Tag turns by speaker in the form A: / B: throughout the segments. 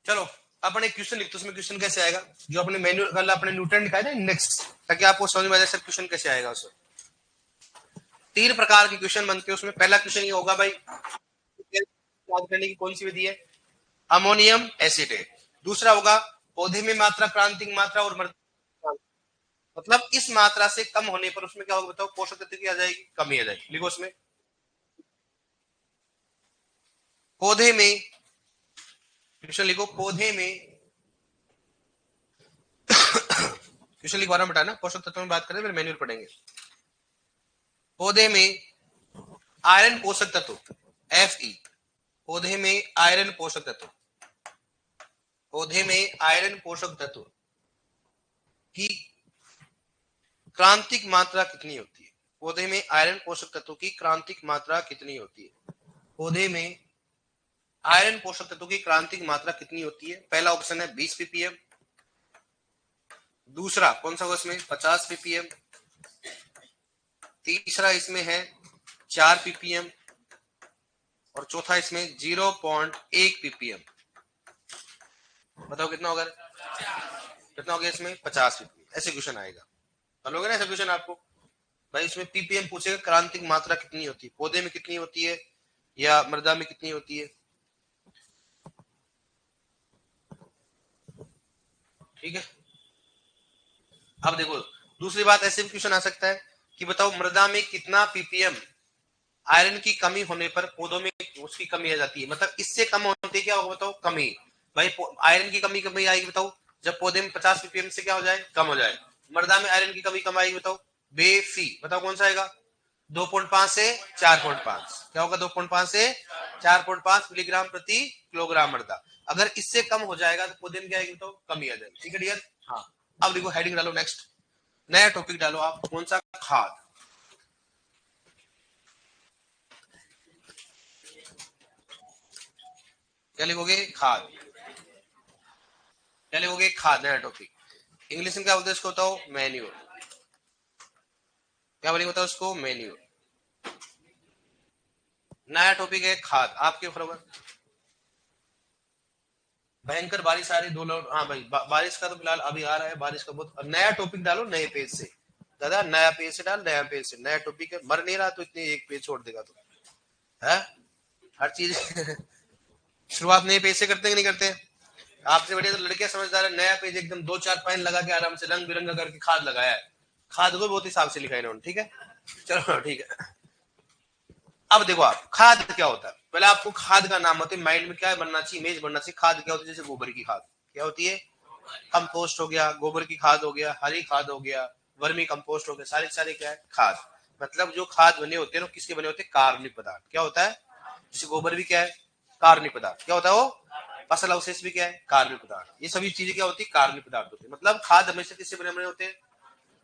A: चलो अपन एक क्वेश्चन लिखते, उसमें क्वेश्चन कैसे आएगा, जो अपने मैन्युअल कल अपने न्यूटन लिखा है ना इंडेक्स, ताकि आपको समझ में आ जाए सर क्वेश्चन कैसे आएगा। उसमें 3 प्रकार के क्वेश्चन बनते हैं। उसमें पहला क्वेश्चन ये होगा भाई, याद करने की कौन सी विधि है, अमोनियम एसिटेट। दूसरा होगा पौधे में मात्रा, क्रांतिक मात्रा और मृदा, मतलब इस मात्रा से कम होने पर उसमें क्या होगा बताओ, पोषक तत्व की आ जाएगी, कमी आ जाएगी। लिखो उसमें पौधे में, क्वेश्चन लिखो पौधे में, क्वेश्चन लिखवा रहा बेटा ना, पोषक तत्वों में बात करें फिर मैन्युअल पढ़ेंगे। पौधे में आयरन पोषक तत्व Fe, पौधे में आयरन पोषक तत्व, पौधे में आयरन पोषक तत्व की क्रांतिक मात्रा कितनी होती है, पौधे में आयरन पोषक तत्व की क्रांतिक मात्रा कितनी होती है, पौधे में आयरन पोषक तत्व की क्रांतिक मात्रा कितनी होती है। पहला ऑप्शन है 20 ppm, दूसरा कौन सा होगा इसमें 50 ppm, तीसरा इसमें है 4 ppm और चौथा इसमें 0.1 ppm। बताओ कितना होगा, कितना हो गया इसमें 50 ppm। ऐसे क्वेश्चन आएगा, चलोगे ना ऐसा क्वेश्चन आपको भाई, इसमें ppm पूछेगा क्रांतिक मात्रा कितनी होती है, पौधे में कितनी होती है या मृदा में कितनी होती है। ठीक है, अब देखो दूसरी बात, ऐसे भी क्वेश्चन आ सकता है कि बताओ मृदा में कितना ppm आयरन की कमी होने पर पौधों में उसकी कमी आ जाती है, मतलब इससे कम होती है क्या होगा बताओ, कमी। भाई आयरन की कमी कमी आएगी बताओ जब पौधे में 50 ppm से क्या हो जाए, कम हो जाए। मृदा में आयरन की कमी कम आएगी बताओ, बेफी, बताओ कौन सा आएगा 2.5 से 4.5, क्या होगा 2.5 से 4.5 मिलीग्राम प्रति किलोग्राम मृदा। अगर इससे कम हो जाएगा तो पौधे में क्या आएगी बताओ, कमी आ जाएगी। ठीक है डियर, हाँ। अब देखो हेडिंग डालो, नेक्स्ट नया टॉपिक डालो आप, कौन सा, खाद। क्या लिखोगे, खाद, क्या लिखोगे, खाद, नया टॉपिक। इंग्लिश में क्या बोलते हैं इसको बताओ, मैन्यूर। क्या बोलेंगे बताओ उसको, मैन्यूर। नया टॉपिक है खाद आपके बराबर। भयंकर बारिश आ रही, 2 लोग, हाँ भाई बारिश का तो फिलहाल अभी आ रहा है, बारिश का बहुत। नया टॉपिक डालो नए पेज से, दादा नया पेज से डाल, नया पेज से नया टॉपिक है, मर नहीं रहा तो इतने एक पेज छोड़ देगा तो है हर चीज। शुरुआत नए पेज से करते हैं कि नहीं करते, आपसे बढ़िया तो लड़कियां समझदार है, नया पेज एकदम 2-4 पाइन लगा के आराम से रंग बिरंगा करके खाद लगाया है, खाद को बहुत हिसाब से लिखा है इन्होंने। ठीक है, चलो ठीक है। अब देखो आप, खाद क्या होता है, पहले आपको खाद का नाम होता है, माइंड में क्या बनना चाहिए, इमेज बनना चाहिए। खाद क्या होती है, जैसे गोबर की खाद क्या होती है, कंपोस्ट हो गया, गोबर की खाद हो गया, हरी खाद हो गया, वर्मी कंपोस्ट हो गया, सारे सारे क्या है खाद। मतलब जो खाद बने होते हैं ना, किसके बने होते हैं, कार्बनिक पदार्थ। क्या होता है, जैसे गोबर भी क्या है, कार्बनिक पदार्थ। क्या होता है वो, फसल अवशेष भी क्या है, कार्बनिक पदार्थ। ये सभी चीजें क्या होती है, कार्बनिक पदार्थ होती है। मतलब खाद हमेशा किससे बने होते हैं,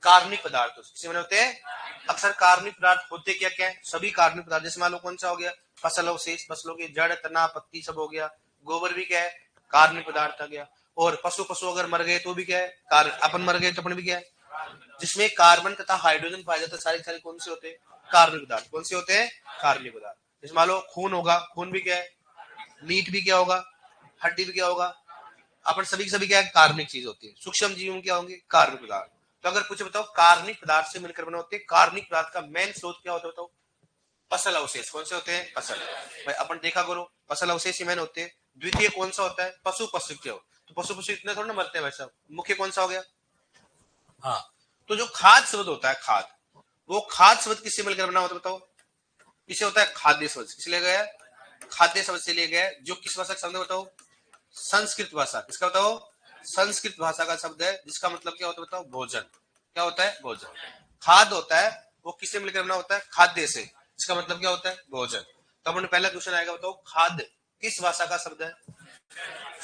A: कार्बनिक पदार्थ से बने होते हैं। अक्सर कार्बनिक पदार्थ होते क्या क्या है, सभी कार्बनिक पदार्थ। जैसे मान लो कौन सा हो गया, फसल अवशेष, फसलों की जड़, तना, पत्ती सब हो गया। गोबर भी क्या है, कार्बनिक पदार्थ आ गया। और पशु पशु अगर मर गए तो भी क्या है, अपन मर गए तो अपन भी क्या है, जिसमें कार्बन तथा हाइड्रोजन पाया जाता है, सारे सारे कौन से होते हैं, कार्बनिक पदार्थ। कौन से होते हैं, कार्बनिक पदार्थ। जैसे मान लो खून होगा, खून भी क्या है, मीट भी क्या होगा, हड्डी भी क्या होगा, अपन सभी क्या है, कार्बनिक चीज होती है। सूक्ष्म जीव क्या होंगे, कार्बनिक पदार्थ। तो अगर कुछ बताओ कार्बनिक पदार्थ से मिलकर बने होते हैं, कार्बनिक पदार्थ का मेन स्रोत क्या होता है बताओ, फसल अवशेष। कौन से होते हैं, फसल। भाई अपन देखा करो, फसल अवशेष ही मेन होते हैं। द्वितीय कौन सा होता है, पशु पशु क्या हो, तो पशु पशु इतने थोड़ा ना मरते हैं भाई साहब। मुख्य कौन सा हो गया, हाँ। तो जो खाद शब्द होता है, खाद, वो खाद शब्द किससे मिलकर बना होता है बताओ, किसे होता है, खाद्य शब्द। किस लिए गया, खाद्य शब्द से लिए गया, जो किस भाषा का शब्द बताओ, संस्कृत भाषा। किसका बताओ, संस्कृत भाषा का शब्द है, जिसका मतलब क्या होता है बताओ, भोजन। क्या होता है, भोजन। खाद होता है वो किससे मिलकर बना होता है, खाद्य से, इसका मतलब क्या होता है, भोजन। तो अपने पहला क्वेश्चन आएगा बताओ, खाद किस भाषा का शब्द है।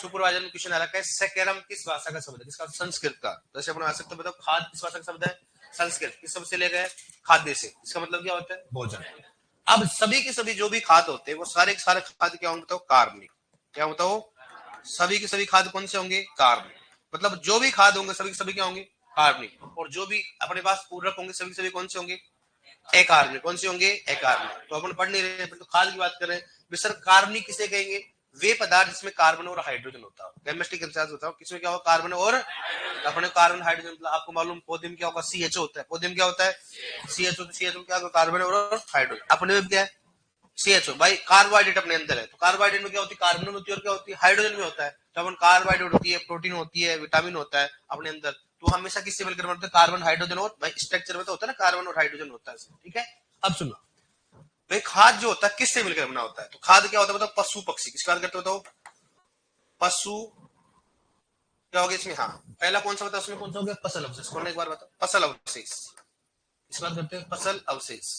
A: सुपरवाइजर में क्वेश्चन आ रखा है, सकरम किस भाषा का शब्द है, किसका, संस्कृत का। तो ऐसे अपन आ सकते बताओ, खाद किस भाषा का शब्द है, संस्कृत। किस शब्द से ले गए, खाद्य से, इसका मतलब क्या होता है, भोजन। अब सभी के सभी जो भी खाद होते हैं वो सारे सारे खाद क्या होंगे बताओ, कार्बनिक। क्या बताओ, सभी के सभी खाद कौन से होंगे, कार्बनिक। मतलब जो भी खाद होंगे सभी के सभी क्या होंगे, कार्बनिक। और जो भी अपने पास पूरक होंगे सभी के सभी कौन से होंगे, अकार्बनिक। कौन से होंगे, अकार्बनिक। तो अपन पढ़ नहीं रहे, तो खाद की बात कर रहे हैं। सर कार्बनिक किसे कहेंगे, वे पदार्थ जिसमें कार्बन और हाइड्रोजन होता है। केमिस्ट्री के अनुसार होता है किसमें क्या होगा, कार्बन और अपने कार्बन हाइड्रोजन। मतलब आपको मालूम पौधे में क्या होगा, CHO होता है। पौधे में क्या होता है, CHO। तो CHO क्या होगा, कार्बन और हाइड्रोजन। अपने में क्या है, CHO। भाई कार्बोहाइड्रेट अपने अंदर है, तो कार्बोहाइड्रेट में क्या होती है, कार्बन होती है और क्या होती है, हाइड्रोजन में होता है। तो अपन कार्बोहाइड्रेट होती है, प्रोटीन होती है, विटामिन होता है अपने अंदर। तो हमेशा किससे मिलकर बनते हैं, कार्बन हाइड्रोजन। और भाई स्ट्रक्चर में तो होता है ना कार्बन और हाइड्रोजन होता है, ठीक है। अब सुनो भाई, खाद जो होता है किससे मिलकर बना होता है, तो खाद क्या होता है बताओ, पशु पक्षी। किसकी बात करते हो, तो पशु क्या हो गया इसमें, हाँ पहला कौन सा बताओ, उसमें कौन सा हो गया, फसल अवशेष। कौन, एक बार बताओ, फसल अवशेष। इस बात करते हैं फसल अवशेष,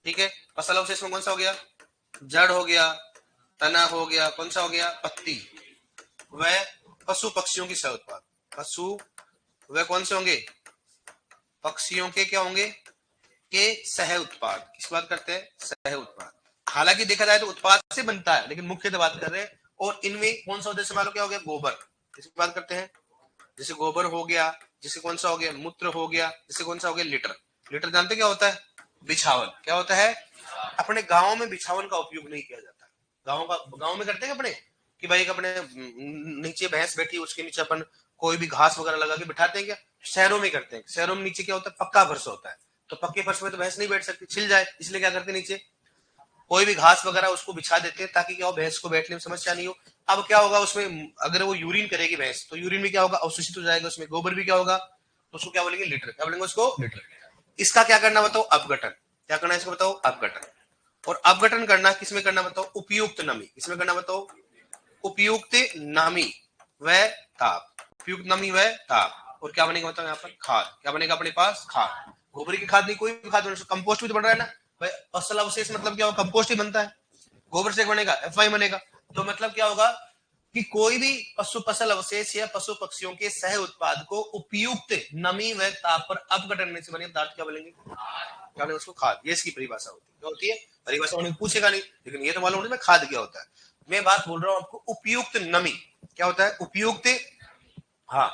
A: ठीक है। फसल अवशेष में कौन सा हो गया, जड़ हो गया, तना हो गया, कौन सा हो गया, पत्ती। वह पशु पक्षियों की सह उत्पाद। पशु वह कौन से होंगे, पक्षियों के क्या होंगे, के सह उत्पाद। किस बात करते हैं, सह उत्पाद। हालांकि देखा जाए तो उत्पाद से बनता है, लेकिन मुख्यतः बात कर रहे हैं। और इनमें कौन सा उद्देश्य मालूम, क्या हो गया, गोबर। किसकी बात करते हैं, जैसे गोबर हो गया, जैसे कौन सा हो गया, मूत्र हो गया, जैसे कौन सा हो गया, लिटर। लिटर जानते क्या होता है, बिछावन। क्या होता है, अपने गांव में बिछावन का उपयोग नहीं किया जाता। गांव में करते हैं अपने, कि भाई अपने नीचे भैंस बैठी उसके नीचे अपन कोई भी घास वगैरह लगा के बिठाते हैं क्या, शहरों में करते हैं। शहरों में नीचे क्या होता है, पक्का फर्श होता है। तो पक्के फर्श में तो भैंस नहीं बैठ सकती, छिल जाए, इसलिए क्या करते हैं, नीचे कोई भी घास वगैरह उसको बिछा देते हैं, ताकि क्या हो, भैंस को बैठने में समस्या नहीं हो। अब क्या होगा उसमें, अगर वो यूरिन करेगी भैंस, तो यूरिन में क्या होगा, अवशोषित हो जाएगा उसमें। गोबर भी क्या होगा, तो उसको क्या बोलेंगे, लीटर। क्या बोलेंगे उसको, लीटर। इसका क्या करना बताओ, अपघटन। क्या करना है इसको बताओ, अपघटन। और अपघटन करना किसमें करना बताओ, उपयुक्त नमी। किसमें करना बताओ, उपयुक्त नमी व ताप। उपयुक्त नमी व ताप। और क्या बनेगा बताओ, यहाँ पर खाद। क्या बनेगा अपने पास, खाद। गोबर की खाद नहीं, कोई भी खाद, कंपोस्ट भी तो बन रहा है ना भाई। फसल अवशेष मतलब क्या होगा, कंपोस्ट ही बनता है। गोबर से बनेगा, FI बनेगा। तो मतलब क्या होगा कि कोई भी पशु फसल अवशेष या पशु पक्षियों के सह उत्पाद को उपयुक्त नमी व ताप पर अपघटन से बने पदार्थ क्या बोलेंगे, क्या बोलेंगे उसको, खाद। ये इसकी परिभाषा होती है। क्या होती है परिभाषा, उन्हें पूछेगा नहीं, लेकिन ये तो मालूम है खाद क्या होता है। मैं बात बोल रहा हूं आपको उपयुक्त नमी। क्या होता है, उपयुक्त। हाँ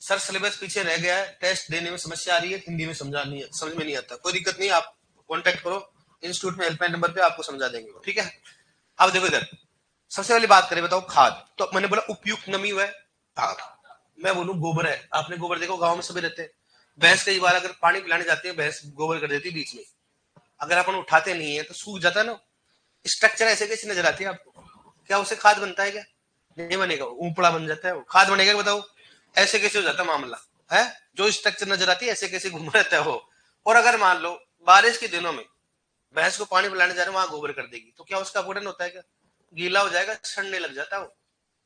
A: सर, सिलेबस पीछे रह गया है, टेस्ट देने में समस्या आ रही है, हिंदी में समझ में नहीं आता, कोई दिक्कत नहीं, आप कांटेक्ट करो इंस्टीट्यूट में, हेल्पलाइन नंबर पे, आपको समझा देंगे, ठीक है। अब देखो इधर, सबसे पहले बात करें बताओ खाद। तो मैंने बोला उपयुक्त नमी हुआ है, खाद। मैं बोलूं गोबर है, आपने गोबर देखो गांव में सभी रहते हैं। भैंस कई बार अगर पानी पिलाने जाते हैं, भैंस गोबर कर देती है बीच में। अगर अपन उठाते नहीं है तो सूख जाता है ना। स्ट्रक्चर ऐसे कैसे नजर आती है आपको, क्या उसे खाद बनता है क्या, नहीं बनेगा, ऊपड़ा बन जाता है वो, खाद बनेगा बताओ, ऐसे कैसे हो जाता मामला है। जो स्ट्रक्चर नजर आती है ऐसे कैसे घूम रहता है वो। और अगर मान लो बारिश के दिनों में भैंस को पानी पिलाने जा रहे वहां गोबर कर देगी, तो क्या उसका अपघटन होता है क्या, गीला हो जाएगा, सड़ने लग जाता है वो।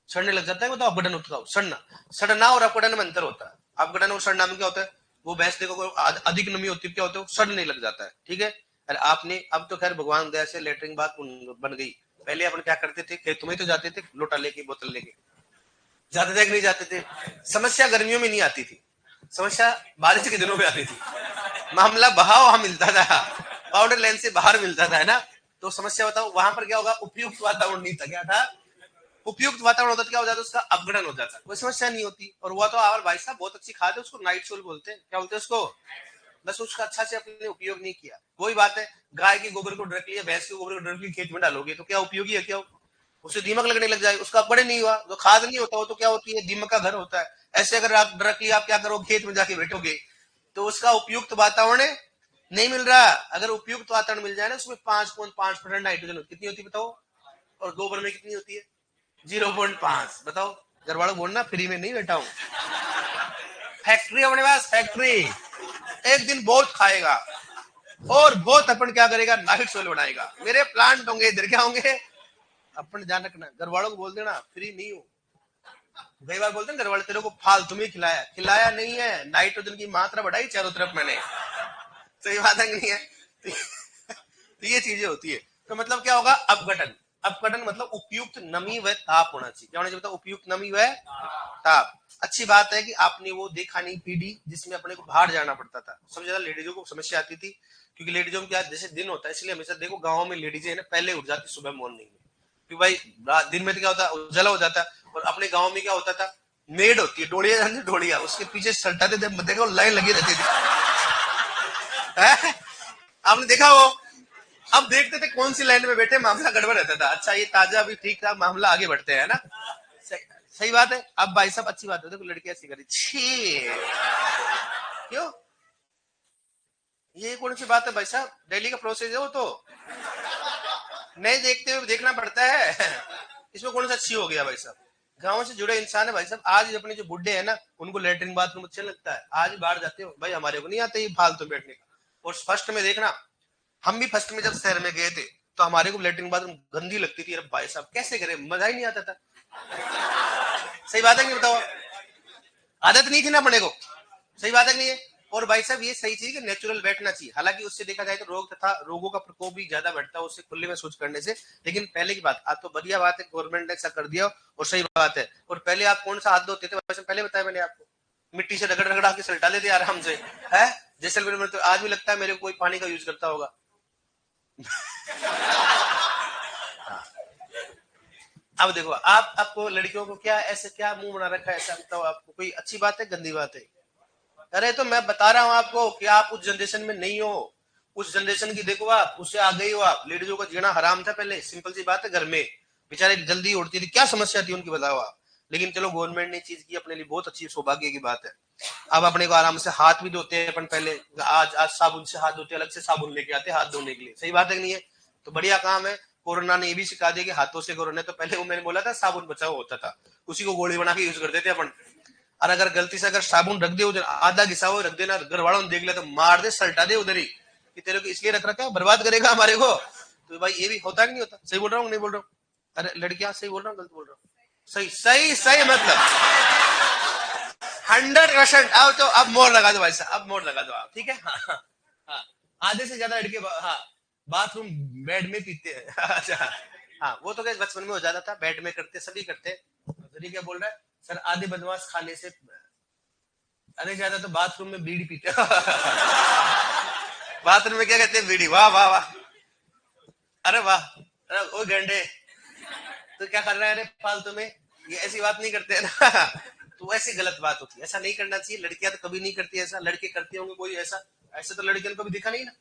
A: सड़ने लग जाता है, बताओ अपघटन होता है, सड़ना। सड़ना और अपघटन में अंतर होता है। अपघटन और सड़ना में क्या होता है, वो भैंस देखो अधिक नमी होती है, क्या होता है, सड़ने लग जाता है, ठीक है। अरे आपने, अब तो खैर भगवान दया से लेटरिन बात बन गई। पहले अपन क्या करते थे, खेतों में तो जाते थे लोटा लेके, बोतल लेके जाते थे कि नहीं जाते थे। समस्या गर्मियों में नहीं आती थी, समस्या बारिश के दिनों में आती थी। मामला बहाव वहां मिलता था, बाउंड्री लाइन से बाहर मिलता था, है ना। तो समस्या बताओ वहां पर क्या होगा, उपयुक्त वातावरण नहीं था। क्या था, उपयुक्त वातावरण होता, क्या हो जाता, उसका अपघटन हो जाता, कोई समस्या नहीं होती। और वो तो और भाई साहब बहुत अच्छी खाद है, उसको नाइट सोल बोलते हैं। क्या बोलते हैं उसको, बस उसका अच्छा से अपने उपयोग नहीं किया। वही बात है, गाय के गोबर को ड्रक लिया, भैंस के गोबर को ड्रक लिया, खेत में डालोगे तो क्या उपयोगी है, क्या उसे दीमक लगने लग जाएगा, उसका अपघटन नहीं हुआ। जो खाद नहीं होता वो तो क्या होती है, दीमक का घर होता है। ऐसे अगर आप ड्रक लिया, आप क्या करोगे, खेत में जाके बैठोगे, तो उसका उपयुक्त वातावरण नहीं मिल रहा। अगर उपयुक्त वातावरण मिल जाए ना, उसमें 5.5% नाइट्रोजन कितनी होती है बताओ, और गोबर में कितनी होती है, 0.5। बताओ, घर वालों बोलना फ्री में नहीं बैठा हूं, फैक्ट्री अपने पास, फैक्ट्री। एक दिन बहुत खाएगा और बहुत अपन क्या करेगा, नाइट सोल बनाएगा। मेरे प्लांट होंगे इधर, क्या होंगे, अपन ध्यान रखना, घर वालों को बोल देना फ्री नहीं हो। कई बार बोलते हैं घर वाले, तेरे को फालतू में खिलाया, खिलाया नहीं है, नाइट्रोजन की मात्रा बढ़ाई चारों तरफ मैंने। सही बात है नहीं है। तो ये चीजें होती है। तो मतलब क्या होगा, अपघटन। अपघटन मतलब उपयुक्त नमी व ताप होना चाहिए। क्या होना चाहिए, उपयुक्त नमी व ताप। अच्छी बात है कि आपने वो देखा नहीं पीढ़ी जिसमें अपने को बाहर जाना पड़ता था। सबसे ज्यादा लेडीजों को समस्या आती थी, क्योंकि लेडीजों में क्या जैसे दिन होता है, इसलिए हमेशा देखो गाँव में लेडीज है ना पहले उठ जाती सुबह मॉर्निंग में, क्योंकि भाई दिन में तो क्या होता है, उजाला हो जाता है। और अपने गाँव में क्या होता था, मेड होती है, डोड़िया डोड़िया, उसके पीछे सटाते थे, देखो लाइन लगी रहती थी। आपने देखा वो अब देखते थे कौन सी लाइन में बैठे, मामला गड़बड़ रहता था। अच्छा ये ताजा भी ठीक था, मामला आगे बढ़ते हैं ना। सही, सही बात है। अब भाई साहब अच्छी बात है, देखो लड़की ऐसी करी, छी क्यों, ये कौन सी बात है भाई साहब, डेली का प्रोसेस है वो तो, नहीं देखते हुए देखना पड़ता है। इसमें कौन सा अच्छी हो गया भाई साहब, गांव से जुड़े इंसान है भाई साहब। आज अपने जो बुढ़े हैं ना, उनको लेटरिन बाथरूम अच्छा लगता है, आज बाहर जाते हो भाई, हमारे को नहीं आता ये फालतू बैठने का। और फर्स्ट में देखना, हम भी फर्स्ट में जब शहर में गए थे तो हमारे को लेटरिन बाथरूम गंदी लगती थी, अरे भाई साहब कैसे करे, मजा ही नहीं आता था। सही बात है कि नहीं बताओ, आदत नहीं थी ना अपने को। सही बात है कि नहीं है। और भाई साहब ये सही चीज है कि नेचुरल बैठना चाहिए, हालांकि उससे देखा जाए तो रोग तथा रोगों का प्रकोप भी ज्यादा बढ़ता है उससे खुले में शौच करने से। लेकिन पहले की बात, आज तो बढ़िया बात है गवर्नमेंट ने ऐसा कर दिया और सही बात है। और पहले आप कौन सा हाथ धोते थे, वैसे पहले बताया मैंने आपको, मिट्टी से रगड़ रगड़ा के सलटा लेते आराम से है। जैसलमेर में तो आज भी लगता है मेरे को कोई पानी का यूज करता होगा। अब देखो आप, आपको लड़कियों को क्या ऐसे क्या मुंह बना रखा है, ऐसा बताओ, आपको कोई अच्छी बात है गंदी बात है। अरे तो मैं बता रहा हूं आपको कि आप उस जनरेशन में नहीं हो, उस जनरेशन की देखो, आप उससे आ गई हो। आप लेडीजों का जीना हराम था पहले, सिंपल सी बात है, घर में बेचारे जल्दी उठती थी, क्या समस्या थी उनकी बताओ आप। लेकिन चलो गवर्नमेंट ने चीज की अपने लिए, बहुत अच्छी सौभाग्य की बात है। अब अपने को आराम से हाथ भी धोते हैं अपन, पहले आज आज साबुन से हाथ धोते, अलग से साबुन लेके आते हाथ धोने के लिए। सही बात है कि नहीं है। तो बढ़िया काम है। कोरोना ने ये भी सिखा दिया कि हाथों से करो, नहीं तो पहले वो मैंने बोला था साबुन बचाओ होता था, उसी को गोली बना के यूज करते थे अपन। और अगर गलती से अगर साबुन रख दे उधर, आधा घिसा हुआ रख देना, घर वालों ने देख लिया तो मार दे, सल्टा दे उधर ही, कि तेरे को इसलिए रख रखा है, बर्बाद करेगा हमारे को। तो भाई ये भी होता है कि नहीं होता, सही बोल रहा हूँ नहीं बोल रहा हूँ। अरे लड़कियां सही बोल रहा हूँ गलत बोल रहा हूँ, सही सही सही मतलब 100%। अब तो अब मोर लगा दो भाई साहब, अब मोर लगा दो आप, ठीक है। हाँ हाँ हाँ। आधे से ज्यादा लड़के हाँ बाथरूम बेड में पीते हैं। अच्छा हाँ, वो तो क्या बचपन में हो जाता था, बेड में करते, सभी करते। तो क्या बोल रहा है सर, आधे बदमाश खाने से, अरे ज्यादा तो बाथरूम में बीड़ी पीते। बाथरूम में क्या कहते हैं, बीड़ी, वाह वाह वाह, अरे वाह। अरे ओ गंडे, तो क्या कर रहा है, अरे फालतू में, ये ऐसी बात नहीं करते ना। तो ऐसी गलत बात होती है, ऐसा नहीं करना चाहिए। लड़कियां तो कभी नहीं करती ऐसा, लड़के करते होंगे कोई ऐसा, ऐसे तो लड़कियों को कभी दिखा नहीं ना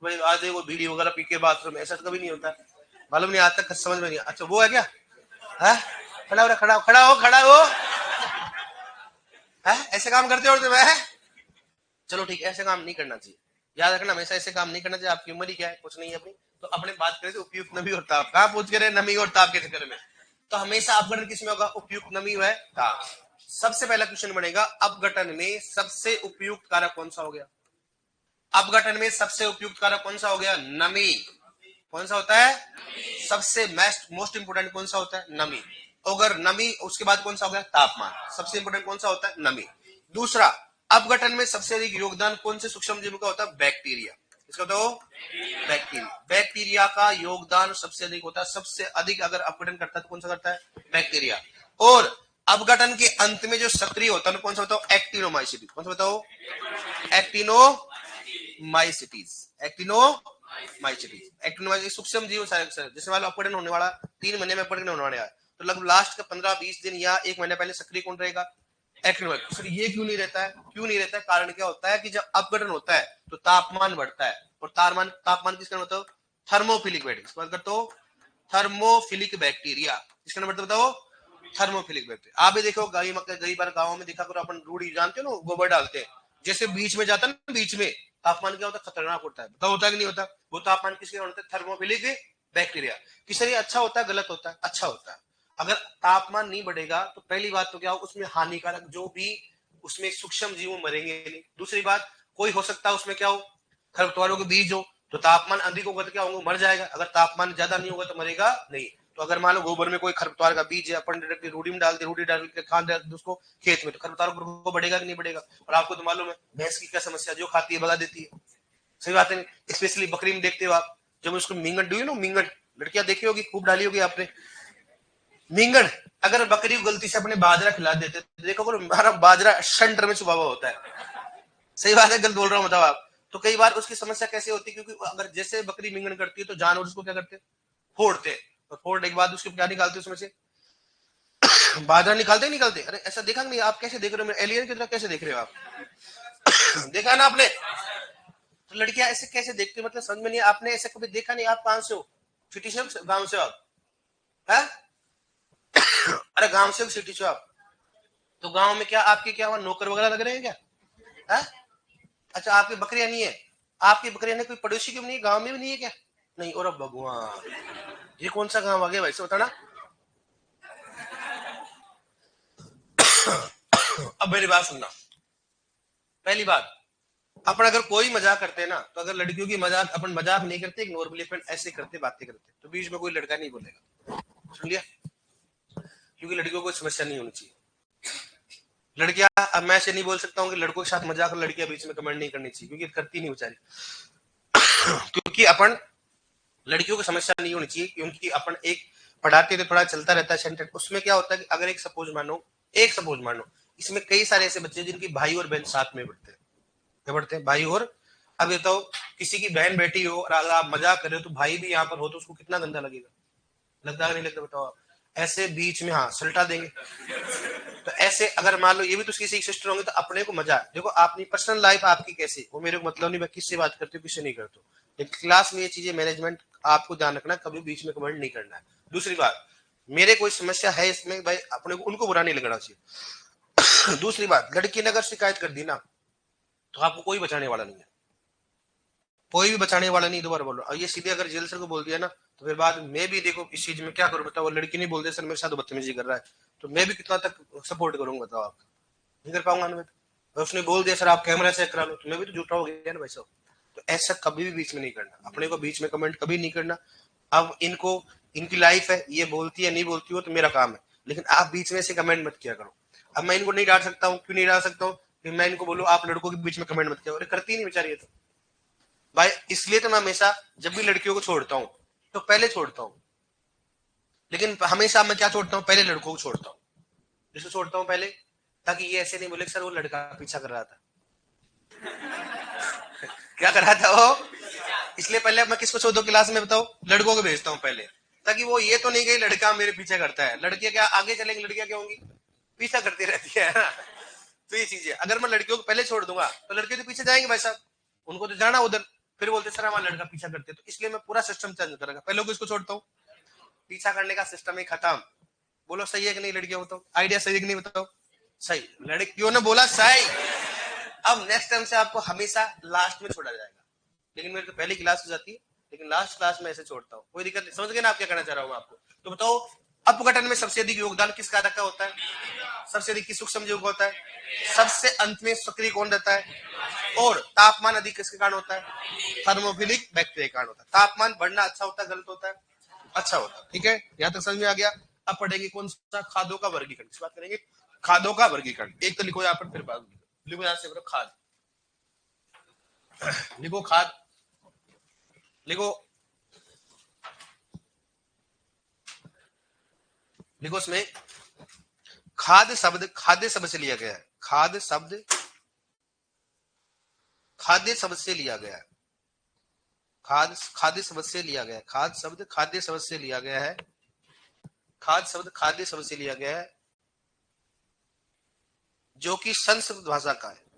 A: भाई, आज वो बीड़ी वगैरह पी के बाथरूम में, ऐसा तो कभी नहीं होता। मालूम नहीं, आज तक समझ में नहीं। अच्छा वो है क्या है, खड़ा हो खड़ा हो खड़ा हो खड़ा हो, है ऐसे काम करते हो तुम्हें। चलो ठीक है, ऐसे काम नहीं करना चाहिए, याद रखना हमेशा ऐसे काम नहीं करना चाहिए। आपकी उम्र ही क्या है, कुछ नहीं है अपनी। तो अपने बात करें तो उपयुक्त नमी और ताप, कहाँ पूछ करे नमी और ताप के चक्कर में। तो हमेशा अपघटन किस में होगा, उपयुक्त नमी है ताप। सबसे पहला क्वेश्चन बनेगा, अपघटन में सबसे उपयुक्त कारक कौन सा हो गया। अपघटन में सबसे उपयुक्त कारक कौन सा हो गया, नमी। कौन सा होता है, सबसे मोस्ट इंपोर्टेंट कौन सा होता है, नमी। अगर नमी, उसके बाद कौन सा हो गया, तापमान। सबसे इंपोर्टेंट कौन सा होता है, नमी। दूसरा, अपघटन में सबसे अधिक योगदान कौन से सूक्ष्म जीव का होता है, बैक्टीरिया। इसका तो बैक्टीरिया, बैक्टीरिया का योगदान सबसे अधिक होता है। सबसे अधिक अगर अपघटन करता है तो कौन सा करता है, बैक्टीरिया। और अपघटन के अंत में जो सक्रिय होता है कौन सा बताओ, एक्टिनोमाइसिटी। कौन सा बताओ, एक्टिनोमाइसिटीज। एक्टिनोमाइसिटीज, एक्टिनोमाइसिटीज सूक्ष्म जीव। जैसे मान लो अपघटन होने वाला 3 महीने में अपघटन होने वाला है, तो लगभग लास्ट का 15-20 दिन या 1 महीने पहले सक्रिय कौन रहेगा, एक्टिनोमाइसिस। सर ये क्यों नहीं रहता है, क्यों नहीं रहता है, कारण क्या होता है कि जब अपघटन होता है तो तापमान बढ़ता है, और तापमान किसका होता है, थर्मोफिलिक बैक्टीरिया। तो थर्मोफिलिक बैक्टीरिया, किसका नंबर बताओ, थर्मोफिलिक बैक्टीरिया। आप भी देखो कई बार गाँव में देखा करो, अपन रूढ़ी जानते हो ना, गोबर डालते हैं, जैसे बीच में जाता है ना, बीच में तापमान क्या होता है, खतरनाक होता है, बताओ होता है कि नहीं होता। वो तापमान किसके होता है, थर्मोफिलिक बैक्टीरिया। किस लिए अच्छा होता है, गलत होता है, अच्छा होता है। अगर तापमान नहीं बढ़ेगा तो पहली बात तो क्या हो, उसमें हानिकारक जो भी उसमें सूक्ष्म जीव मरेंगे नहीं। दूसरी बात, कोई हो सकता है उसमें क्या हो, खरपतवारों के बीज हो, तो तापमान अधिक होगा तो क्या होगा, मर जाएगा। अगर तापमान ज्यादा नहीं होगा तो मरेगा नहीं। तो अगर मान लो गोबर में कोई खरपतवार का बीज है, अपन डायरेक्टली रूढ़ी में डाल दे, रूढ़ी डाल के खाद दे उसको खेत में, तो खरपतवार को बढ़ेगा कि नहीं बढ़ेगा। और आपको तो मालूम है भैंस की क्या समस्या, जो खाती है भगा देती है। सही बात है, स्पेशली बकरी में देखते हो आप, जब उसको मींगन डू नो मींगन, लड़कियां देखी होगी, खूब डाली होगी आपने मींगन। अगर बकरी को गलती से अपने बाजरा खिला देते तो देखो हमारा बाजरा शंटर में छुपा हुआ होता है। सही बात है, गलत बोल रहा हूं बताओ आप। तो कई बार उसकी समस्या कैसे होती है, क्योंकि अगर जैसे बकरी मींगन करती है तो जानवर उसको क्या करते हैं, फोड़ते हैं, और फोड़ने के बाद उसको क्या निकालते हैं उसमें से, बाजरा निकालते ही निकालते। अरे ऐसा देखा नहीं, आप कैसे देख रहे हो, एलियन की तरह कैसे देख रहे हो आप। देखा ना आपने, तो लड़कियां ऐसे कैसे देखती, मतलब समझ में नहीं, आपने ऐसे कभी देखा नहीं। आप कहां से हो? सिटी से हो, गांव से हो आप? है? अरे गांव से सिटी से हो आप? तो गांव में क्या आपके क्या वहां नौकर वगैरह लग रहे हैं क्या? है? अच्छा आपकी बकरियां नहीं है? आपकी बकरियां ने कोई पड़ोसी की भी नहीं, गांव में भी नहीं है क्या? नहीं। और भगवान, ये कौन सा गांव आ गया भाई से बताना। अब मेरी बात सुनना। पहली बात, अपन अगर कोई मजाक करते हैं ना, तो अगर लड़कियों की मजाक अपन मजाक नहीं करते, नॉर्मली अपन ऐसे करते बातें करते, तो बीच में कोई लड़का नहीं बोलेगा। सुन लिया? क्योंकि लड़कियों को समस्या नहीं होनी चाहिए। लड़कियां, अब मैं ऐसे नहीं बोल सकता हूँ कि लड़कों के साथ मजाक, लड़कियां बीच में कमेंट नहीं करनी चाहिए, क्योंकि करती नहीं बेचारी। क्योंकि अपन लड़कियों को समस्या नहीं होनी चाहिए, क्योंकि अपन एक पढ़ाते तो थोड़ा चलता रहता है सेंटेंस। उसमें क्या होता है कि अगर एक सपोज मानो इसमें कई सारे ऐसे बच्चे जिनकी भाई और बहन साथ में पढ़ते हैं, क्या पढ़ते हैं? भाई और। अब ये तो किसी की बहन बेटी हो और अगर आप मजाक कर रहे हो तो भाई भी यहाँ पर हो, तो उसको कितना गंदा लगेगा? लगता है नहीं लगता? बताओ आप। ऐसे बीच में हाँ सल्टा देंगे। तो ऐसे अगर मान लो ये भी तो किसी की सिस्टर होंगे, तो अपने को मजा देखो। अपनी पर्सनल लाइफ आपकी कैसी, वो मेरे को मतलब नहीं, मैं किससे बात करती हूँ किससे नहीं करती हूँ, लेकिन क्लास में ये चीजें मैनेजमेंट आपको ध्यान रखना, कभी बीच में कमेंट नहीं करना है। दूसरी बात, मेरे कोई समस्या है इसमें भाई, अपने को उनको बुरा नहीं लगना चाहिए। दूसरी बात, लड़की ने अगर शिकायत कर दी ना, तो आपको कोई बचाने वाला नहीं है, कोई भी बचाने वाला नहीं। दोबारा बोलो। और ये सीधे अगर जेल सर को बोल दिया ना, तो फिर बाद मैं भी देखो इस चीज में क्या करूं बताओ। वो लड़की नहीं बोलते सर मेरे साथ बदतमीजी कर रहा है, तो मैं भी कितना तक सपोर्ट करूंगा बताओ आप? नहीं कर पाऊंगा ना मैं। और उसने बोल दिया सर आप कैमरा चेक करा लो, तो मैं भी तो झूठा हो गया ना भाई साहब। तो ऐसा कभी भी बीच में नहीं करना, अपने को बीच में कमेंट कभी नहीं करना। अब इनको, इनकी लाइफ है, ये बोलती है नहीं बोलती हो तो मेरा काम है, लेकिन आप बीच में से कमेंट मत किया करो। अब मैं इनको नहीं डाल सकता हूँ, क्यों नहीं डाल सकता हूँ? मैं इनको बोलूँ आप लड़कों के बीच में कमेंट मत किया, और करती नहीं बेचारी। तो भाई इसलिए तो मैं हमेशा जब भी लड़कियों को छोड़ता हूँ, तो पहले छोड़ता हूँ, लेकिन हमेशा मैं क्या छोड़ता हूँ? पहले लड़कों को छोड़ता हूँ। जिसको छोड़ता हूँ पहले, ताकि ये ऐसे नहीं बोले सर वो लड़का पीछा कर रहा था। क्या कर रहा था वो? इसलिए पहले मैं किसको छोड़ दो क्लास में बताओ? लड़कों को भेजता हूँ पहले, ताकि वो ये तो नहीं गई लड़का मेरे पीछे करता है। लड़कियां क्या आगे चलेंगी? लड़कियां क्या होंगी? पीछा करती रहती है। तो ये चीज है, अगर मैं लड़कियों को पहले छोड़ दूंगा तो लड़के तो पीछे जाएंगे भाई साहब, उनको तो जाना उधर। फिर बोलते सर हमारा लड़का पीछा करते, तो इसलिए मैं पूरा सिस्टम चेंज करेगा, पहले को इसको छोड़ता हूँ। पीछा करने का सिस्टम ही खत्म। बोलो सही है कि नहीं लड़कियों? बताओ आइडिया सही है कि नहीं? बताओ। सही। लड़कियों ने बोला सही। अब नेक्स्ट टाइम से आपको हमेशा लास्ट में छोड़ा जाएगा, लेकिन मेरी तो पहली क्लास हो जाती है, लेकिन लास्ट क्लास में ऐसे छोड़ता हूँ, कोई दिक्कत नहीं। समझ गए ना आप क्या कहना चाह रहा हूँ आपको? तो बताओ, अपघटन में सबसे अधिक योगदान किस कारक का होता है? सबसे अधिक किस सूक्ष्म जीव का होता है? सबसे अंत में सक्रिय कौन रहता है? और तापमान अधिक किसके कारण होता है? थर्मोफिलिक बैक्टीरिया के कारण होता है। तापमान बढ़ना अच्छा होता है गलत होता है? अच्छा होता है। ठीक है, यहाँ तक समझ में आ गया। अब पढ़ेंगे कौन सा? खादों का वर्गीकरण। किस बात करेंगे? खादों का वर्गीकरण। एक तो लिखो यहाँ पर, फिर बात लिखो यहाँ से खाद। लिखो खाद, लिखो लिखो उसमें खाद्य शब्द से लिया गया है। खाद्य शब्द खाद्य शब्द से लिया गया है। खाद्य शब्द से लिया गया है। खाद्य शब्द खाद्य शब्द से लिया गया है। खाद्य शब्द खाद्य शब्द से लिया गया है, जो कि संस्कृत भाषा का है।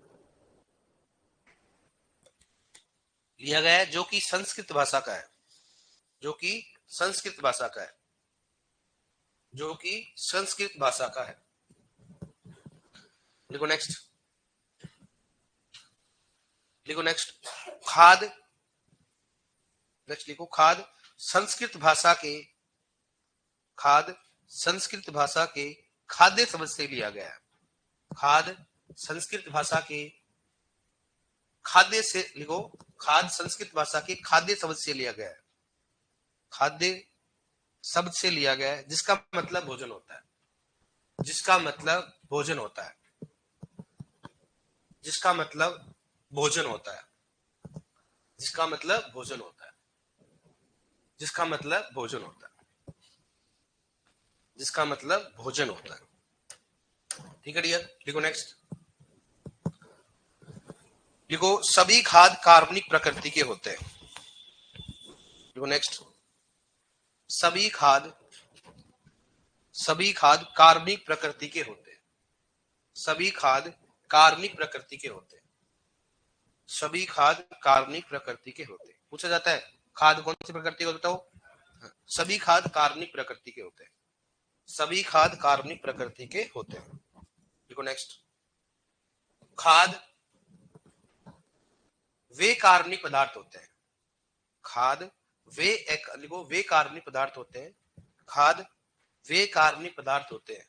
A: लिया गया है जो कि संस्कृत भाषा का है। जो कि संस्कृत भाषा का है। जो कि संस्कृत भाषा का है। लिखो नेक्स्ट। लिखो नेक्स्ट। खाद। नेक्स्ट लिखो खाद संस्कृत भाषा के। खाद संस्कृत भाषा के खाद्य शब्द से लिया गया है। खाद संस्कृत भाषा के खाद्य से, लिखो खाद संस्कृत भाषा के खाद्य शब्द से लिया गया है। खाद्य शब्द से लिया गया है, जिसका मतलब भोजन होता है। जिसका मतलब भोजन होता है। जिसका मतलब भोजन होता है। जिसका मतलब भोजन होता है। जिसका मतलब भोजन होता है। जिसका मतलब भोजन होता है। ठीक है डियर, लिखो नेक्स्ट। देखो सभी खाद कार्बनिक प्रकृति के होते हैं। देखो नेक्स्ट। सभी खाद कार्बनिक प्रकृति के होते हैं। सभी खाद कार्बनिक प्रकृति के होते हैं। सभी खाद कार्बनिक प्रकृति के होते हैं। पूछा जाता है खाद कौन सी प्रकृति के होते हो? सभी खाद कार्बनिक प्रकृति के होते हैं। सभी खाद कार्बनिक प्रकृति के होते हैं। देखो नेक्स्ट, खाद वे कार्बनिक पदार्थ होते हैं। खाद वे लिखो, वे कार्बनिक पदार्थ होते हैं। खाद वे कार्बनिक पदार्थ होते हैं।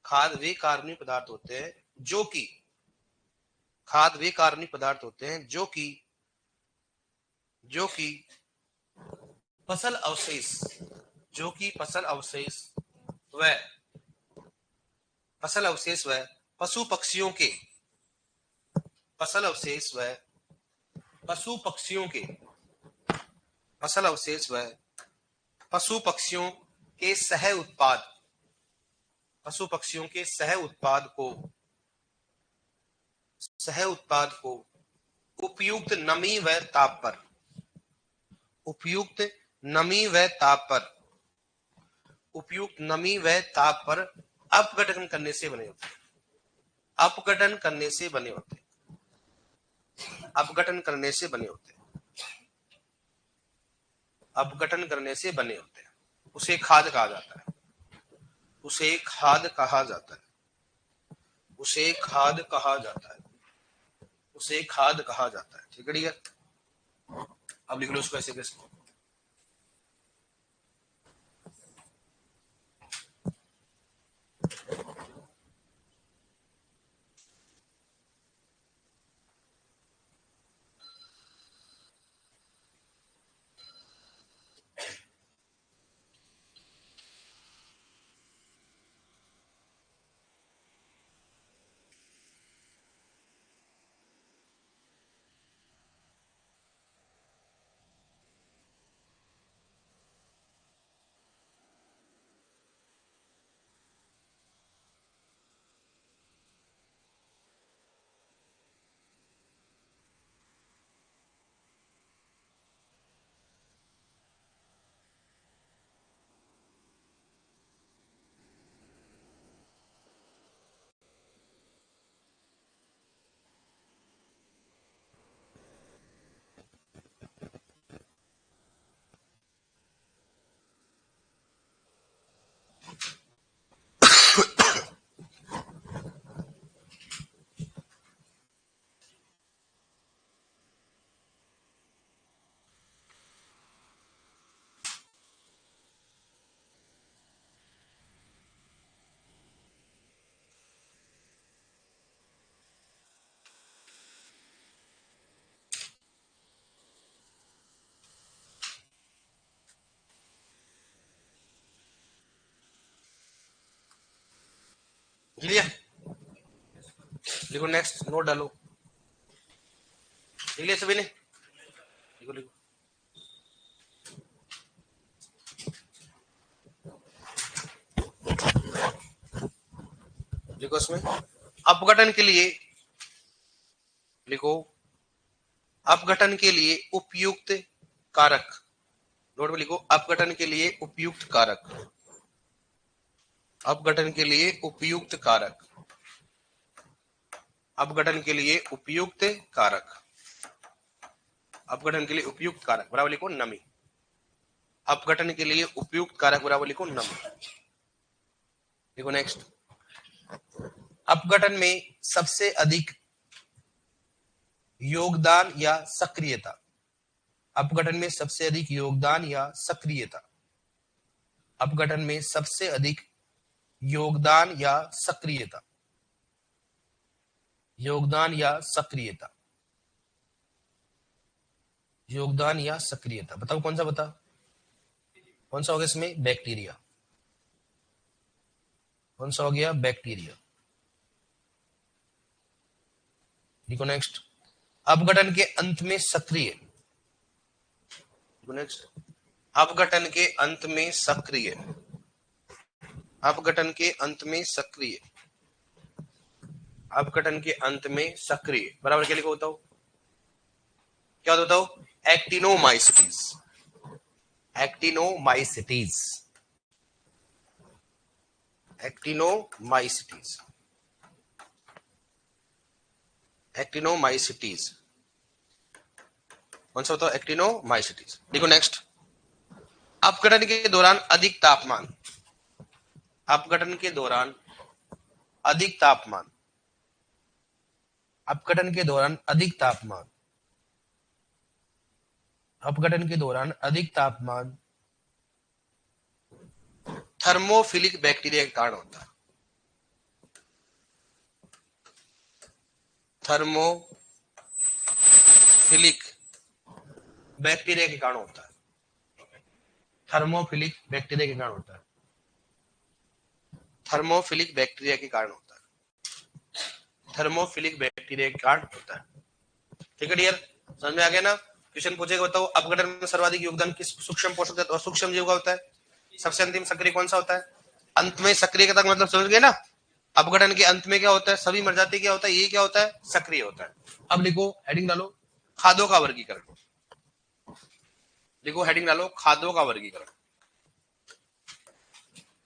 A: खाद वे कार्बनिक पदार्थ होते हैं जो कि खाद वे कार्बनिक पदार्थ होते हैं जो कि फसल अवशेष जो कि व फसल अवशेष व पशु पक्षियों के फसल अवशेष व पशु पक्षियों के फसल अवशेष व पशु पक्षियों के सह उत्पाद पशु पक्षियों के सह उत्पाद को उपयुक्त नमी व ताप पर अपघटन करने से बने होते हैं। अपघटन करने से बने होते हैं। अपघटन करने से बने होते हैं। अपघटन करने से बने होते हैं। उसे खाद कहा जाता है। उसे खाद कहा जाता है। उसे खाद कहा जाता है। उसे खाद कहा जाता है। ठीक है। अब लिख लो उसको ऐसे कैसे। क्लियर? लिखो नेक्स्ट, नोट डालो। लिख लिया सभी ने? लिखो लिखो। लिखो इसमें अपघटन के लिए, लिखो अपघटन के लिए उपयुक्त कारक। नोट में लिखो अपघटन के लिए उपयुक्त कारक। अपघटन के लिए उपयुक्त कारक। अपघटन के लिए उपयुक्त कारक। अपघटन के लिए उपयुक्त कारक बराबर लिखो नमी। अपघटन के लिए उपयुक्त कारक बराबर लिखो नमी। देखो नेक्स्ट, अपघटन में सबसे अधिक योगदान या सक्रियता। अपघटन में सबसे अधिक योगदान या सक्रियता। अपघटन में सबसे अधिक योगदान या सक्रियता। योगदान या सक्रियता। योगदान या सक्रियता बताओ कौन सा बता, कौन सा हो गया इसमें? बैक्टीरिया। कौन सा हो गया? बैक्टीरिया। देखो नेक्स्ट, अपघटन के अंत में सक्रिय। नेक्स्ट, अपघटन के अंत में सक्रिय। अपघटन के अंत में सक्रिय। अपघटन के अंत में सक्रिय बराबर क्या लिखो बताओ? क्या होता हो? एक्टिनोमाइसिटीज। एक्टिनोमाइसिटीज। एक्टिनोमाइसिटीज। एक्टिनोमाइसिटीज, कौन सा बताओ, एक्टिनोमाइसिटीज। देखो नेक्स्ट, अपघटन के दौरान अधिक तापमान, अपघटन के दौरान अधिक तापमान, अपघटन के दौरान अधिक तापमान, अपघटन के दौरान अधिक तापमान थर्मोफिलिक बैक्टीरिया के कारण होता है, थर्मोफिलिक बैक्टीरिया के कारण होता है, थर्मोफिलिक बैक्टीरिया के कारण होता है, थर्मोफिलिक बैक्टीरिया के कारण होता है, थर्मोफिलिक बैक्टीरिया के कारण होता है। ठीक है डियर, समझ में आ गया ना। क्वेश्चन पूछेगा, बताओ अपघटन में सर्वाधिक योगदान किस सूक्ष्म पोषक तत्व और सूक्ष्म जीव का होता है? सबसे अंतिम सक्रिय कौन सा होता है? अंत में सक्रिय का मतलब समझ गए ना, अपघटन के अंत में क्या होता है, सभी मर जाती, क्या होता है, ये क्या होता है, सक्रिय होता है। अब लिखो, हेडिंग डालो खादों का वर्गीकरण, देखो हेडिंग डालो खादों का वर्गीकरण,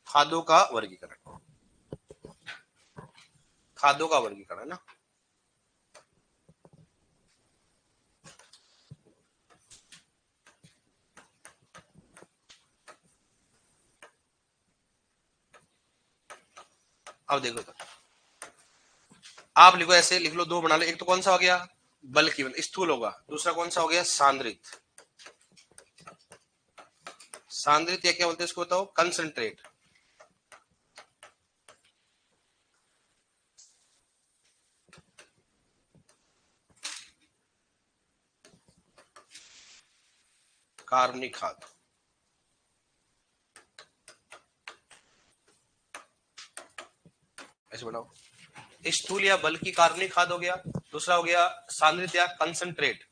A: खादों का वर्गीकरण, खादों का वर्गीकरण है ना। अब देखो तो आप लिखो, ऐसे लिख लो, दो बना लो। एक तो कौन सा हो गया, बल्कि स्थूल होगा, दूसरा कौन सा हो गया, सांद्रित, सांद्रित या क्या बोलते हैं इसको बताओ, कंसंट्रेट। कार्बनिक खाद, ऐसे बनाओ, स्थूल या बल्कि कार्बनिक खाद हो गया, दूसरा हो गया सांद्रित या कंसंट्रेट,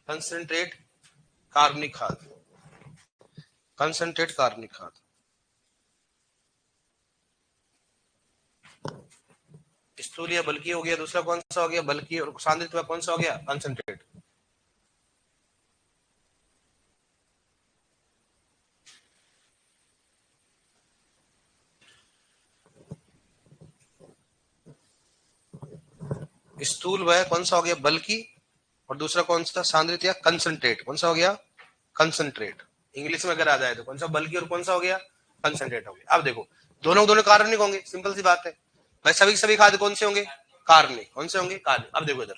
A: कंसंट्रेट कार्बनिक खाद, कंसंट्रेट कार्बनिक खाद। स्थूल या बल्कि हो गया, दूसरा कौन सा हो गया, बल्कि, और सांद्रित में कौन सा हो गया, कंसंट्रेट। स्थूल वह कौन सा हो गया, बल्कि, और दूसरा कौन सा, सांद्रित या कंसंट्रेट, कौन सा हो गया, कंसंट्रेट। इंग्लिश में अगर आ जाए तो कौन सा, बल्कि, और कौन सा हो गया, कंसंट्रेट हो गया। अब देखो, दोनों दोनों कार्बनिक होंगे, सिंपल सी बात है भाई, सभी खाद कौन से होंगे, कार्बनिक, कौन से होंगे, कार्बनिक। अब देखो इधर,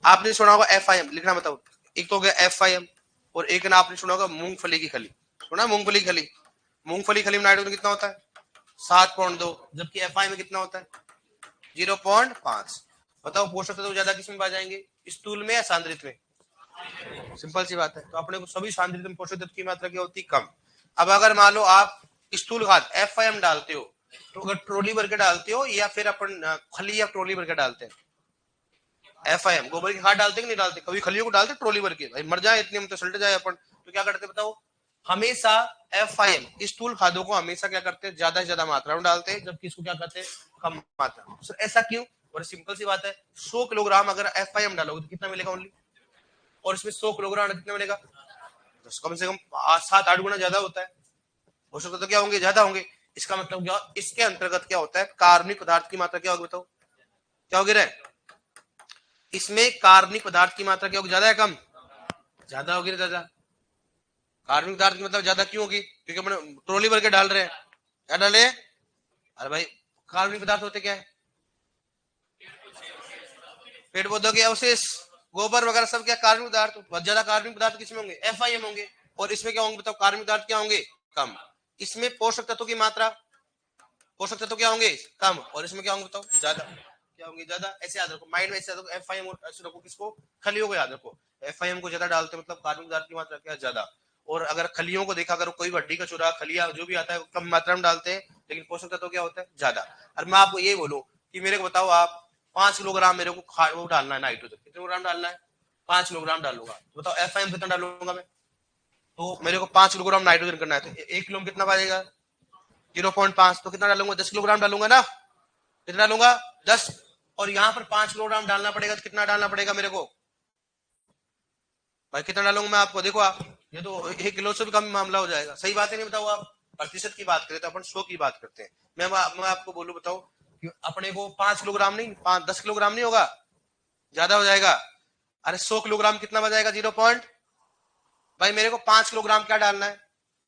A: आपने सुना होगा FIM, लिखना बताओ। एक तो हो गया FIM, और एक ना आपने सुना होगा मूंगफली की खली, सुना मूंगफली की खली, मूंगफली खली में नाइट्रोजन कितना होता है, 7.2, जबकि FI में कितना होता है, 0.5। बताओ पोषक तत्व ज्यादा किस में पाए जाएंगे, स्थूल में या सांद्रित में, सिंपल सी बात है। तो अपने को सभी सांद्रित में पोषक तत्व की मात्रा क्या होती है, कम। अब अगर मान लो आप स्थूल खाद FIM डालते हो, तो अगर ट्रॉली भर के डालते हो या फिर अपन खली या ट्रॉली भर के डालते हैं, FIM गोबर की खाद डालते कि नहीं डालते, कभी खलियों को डालते ट्रॉली भर के, भाई मर जाए इतने में तो सल्ट जाए अपन, तो क्या करते बताओ, हमेशा FIM स्थूल खादों को हमेशा क्या करते हैं, ज्यादा से ज्यादा मात्रा में डालते हैं, जबकि इसको क्या करते हैं, कम मात्रा में। ऐसा क्यों, और सिंपल सी बात है, 100 किलोग्राम अगर FIM डालोगे तो कितना मिलेगा ओनली, और इसमें 100 किलोग्राम कितना मिलेगा, तो कम से कम 7-8 गुना ज्यादा होता है, हो सकता तो क्या होंगे, ज्यादा होंगे। इसका मतलब क्या, इसके अंतर्गत क्या होता है, कार्बनिक पदार्थ की मात्रा क्या होगी बताओ, क्या होगी रे, इसमें कार्बनिक पदार्थ की मात्रा क्या होगी, ज्यादा है कम, ज्यादा होगी, ज्यादा। कार्बनिक पदार्थ की मतलब ज्यादा क्यों होगी, क्योंकि अपन ट्रॉली भर के डाल रहे हैं, क्या डाल रहे हैं, अरे भाई कार्बनिक पदार्थ होते क्या है, पेड़ पौधों के अवशेष, गोबर वगैरह सब क्या कार्बनिक पदार्थ, बहुत ज्यादा कार्बनिक पदार्थ किसमें होंगे, FIM होंगे, और इसमें क्या होंगे बताओ, कार्बनिक पदार्थ क्या होंगे, कम। इसमें पोषक तत्वों की मात्रा, पोषक तत्व क्या होंगे, कम, और इसमें क्या होंगे बताओ, ज्यादा, क्या होंगे, ज्यादा। ऐसे याद रखो, माइंड में ऐसे याद रखो, FIM और ऐसे रखो, किसको, खलियों को याद रखो, FIM को ज्यादा डालते मतलब कार्बनिक पदार्थ की मात्रा क्या ज्यादा, और अगर खलियों को देखा करो, कोई हड्डी का चूरा, खलिया जो भी आता है कम मात्रा में डालते हैं, लेकिन पोषक तत्व क्या होता है, ज्यादा। और मैं आपको ये बोलूं कि मेरे को बताओ, आप 5 किलोग्राम मेरे को वो डालना है नाइट्रोजन, कितने किलोग्राम डालना है, 5 किलोग्राम डालूंगा, तो बताओ FIM कितना डालूंगा मैं, तो मेरे को 5 किलोग्राम नाइट्रोजन करना है, तो 1 किलो में कितना पाएगा, 0.5, तो कितना डालूंगा, 10 किलोग्राम डालूंगा ना, कितना डालूंगा, 10, और यहाँ पर 5 किलोग्राम डालना पड़ेगा, तो कितना डालना पड़ेगा मेरे को, भाई कितना डालूंगा मैं आपको, देखो आप, ये तो 1 किलो से भी कम मामला हो जाएगा, सही बात है नहीं, बताओ आप, प्रतिशत की बात करें तो अपन 100 की बात करते हैं, मैं आपको बोलूं, बताओ अपने को 5 किलोग्राम नहीं, 10 किलोग्राम नहीं होगा, ज्यादा हो जाएगा। अरे 100 किलोग्राम कितना बजाएगा? 0 पॉइंट। भाई मेरे को 5 किलोग्राम क्या डालना है?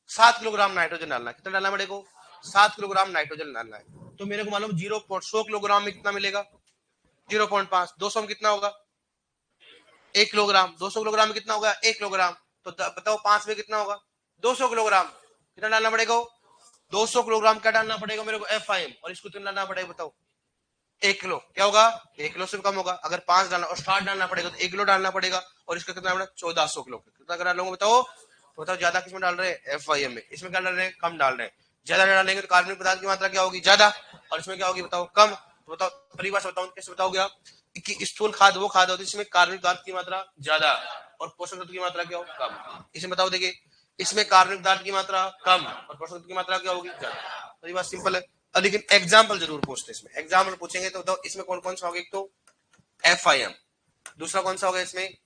A: 7 किलोग्राम नाइट्रोजन डालना है। कितना डालना है मेरे को? 7 किलोग्राम नाइट्रोजन डालना है। तो मेरे को मालूम 100 किलोग्राम में कितना मिलेगा? 0.5। 200 में कितना होगा? 1 किलोग्राम। 200 किलोग्राम में कितना होगा? 1 किलोग्राम। तो बताओ 5 में कितना होगा? 200 किलोग्राम। कितना डालना पड़ेगा? 200 किलोग्राम क्या डालना पड़ेगा मेरे को? FIM। और इसको कितना डालना पड़ेगा बताओ? 1 किलो। क्या होगा? 1 किलो से कम होगा। अगर 5 डालना और 7 डालना पड़ेगा तो 1 किलो डालना पड़ेगा। और इसका कितना पड़ेगा? 1400 किलो। कितना डालोगे बताओ? तो बताओ ज्यादा किसमें डाल रहे हैं? FIM में। इसमें क्या डाल रहे हैं? कम डाल रहे हैं। ज्यादा डालेंगे तो कार्बनिक पदार्थ की मात्रा क्या होगी? ज्यादा। और इसमें क्या होगी बताओ? कम। तो बताओ परिभाषा बताओ, कैसे बताओगे कि स्थूल खाद वो खाद होती है जिसमें कार्बनिक पदार्थ की मात्रा ज्यादा और पोषक तत्व की मात्रा क्या हो? कम। इसमें बताओ, देखिए इसमें कार्बनिक पदार्थ की मात्रा कम और पोषक तत्व की मात्रा क्या होगी? ज्यादा। तो ये बात सिंपल है। लेकिन एग्जाम्पल जरूर पूछते हैं। इसमें एग्जाम्पल पूछेंगे तो बताओ इसमें कौन कौन सा होगा? एक तो FIM। दूसरा कौन सा होगा इसमें?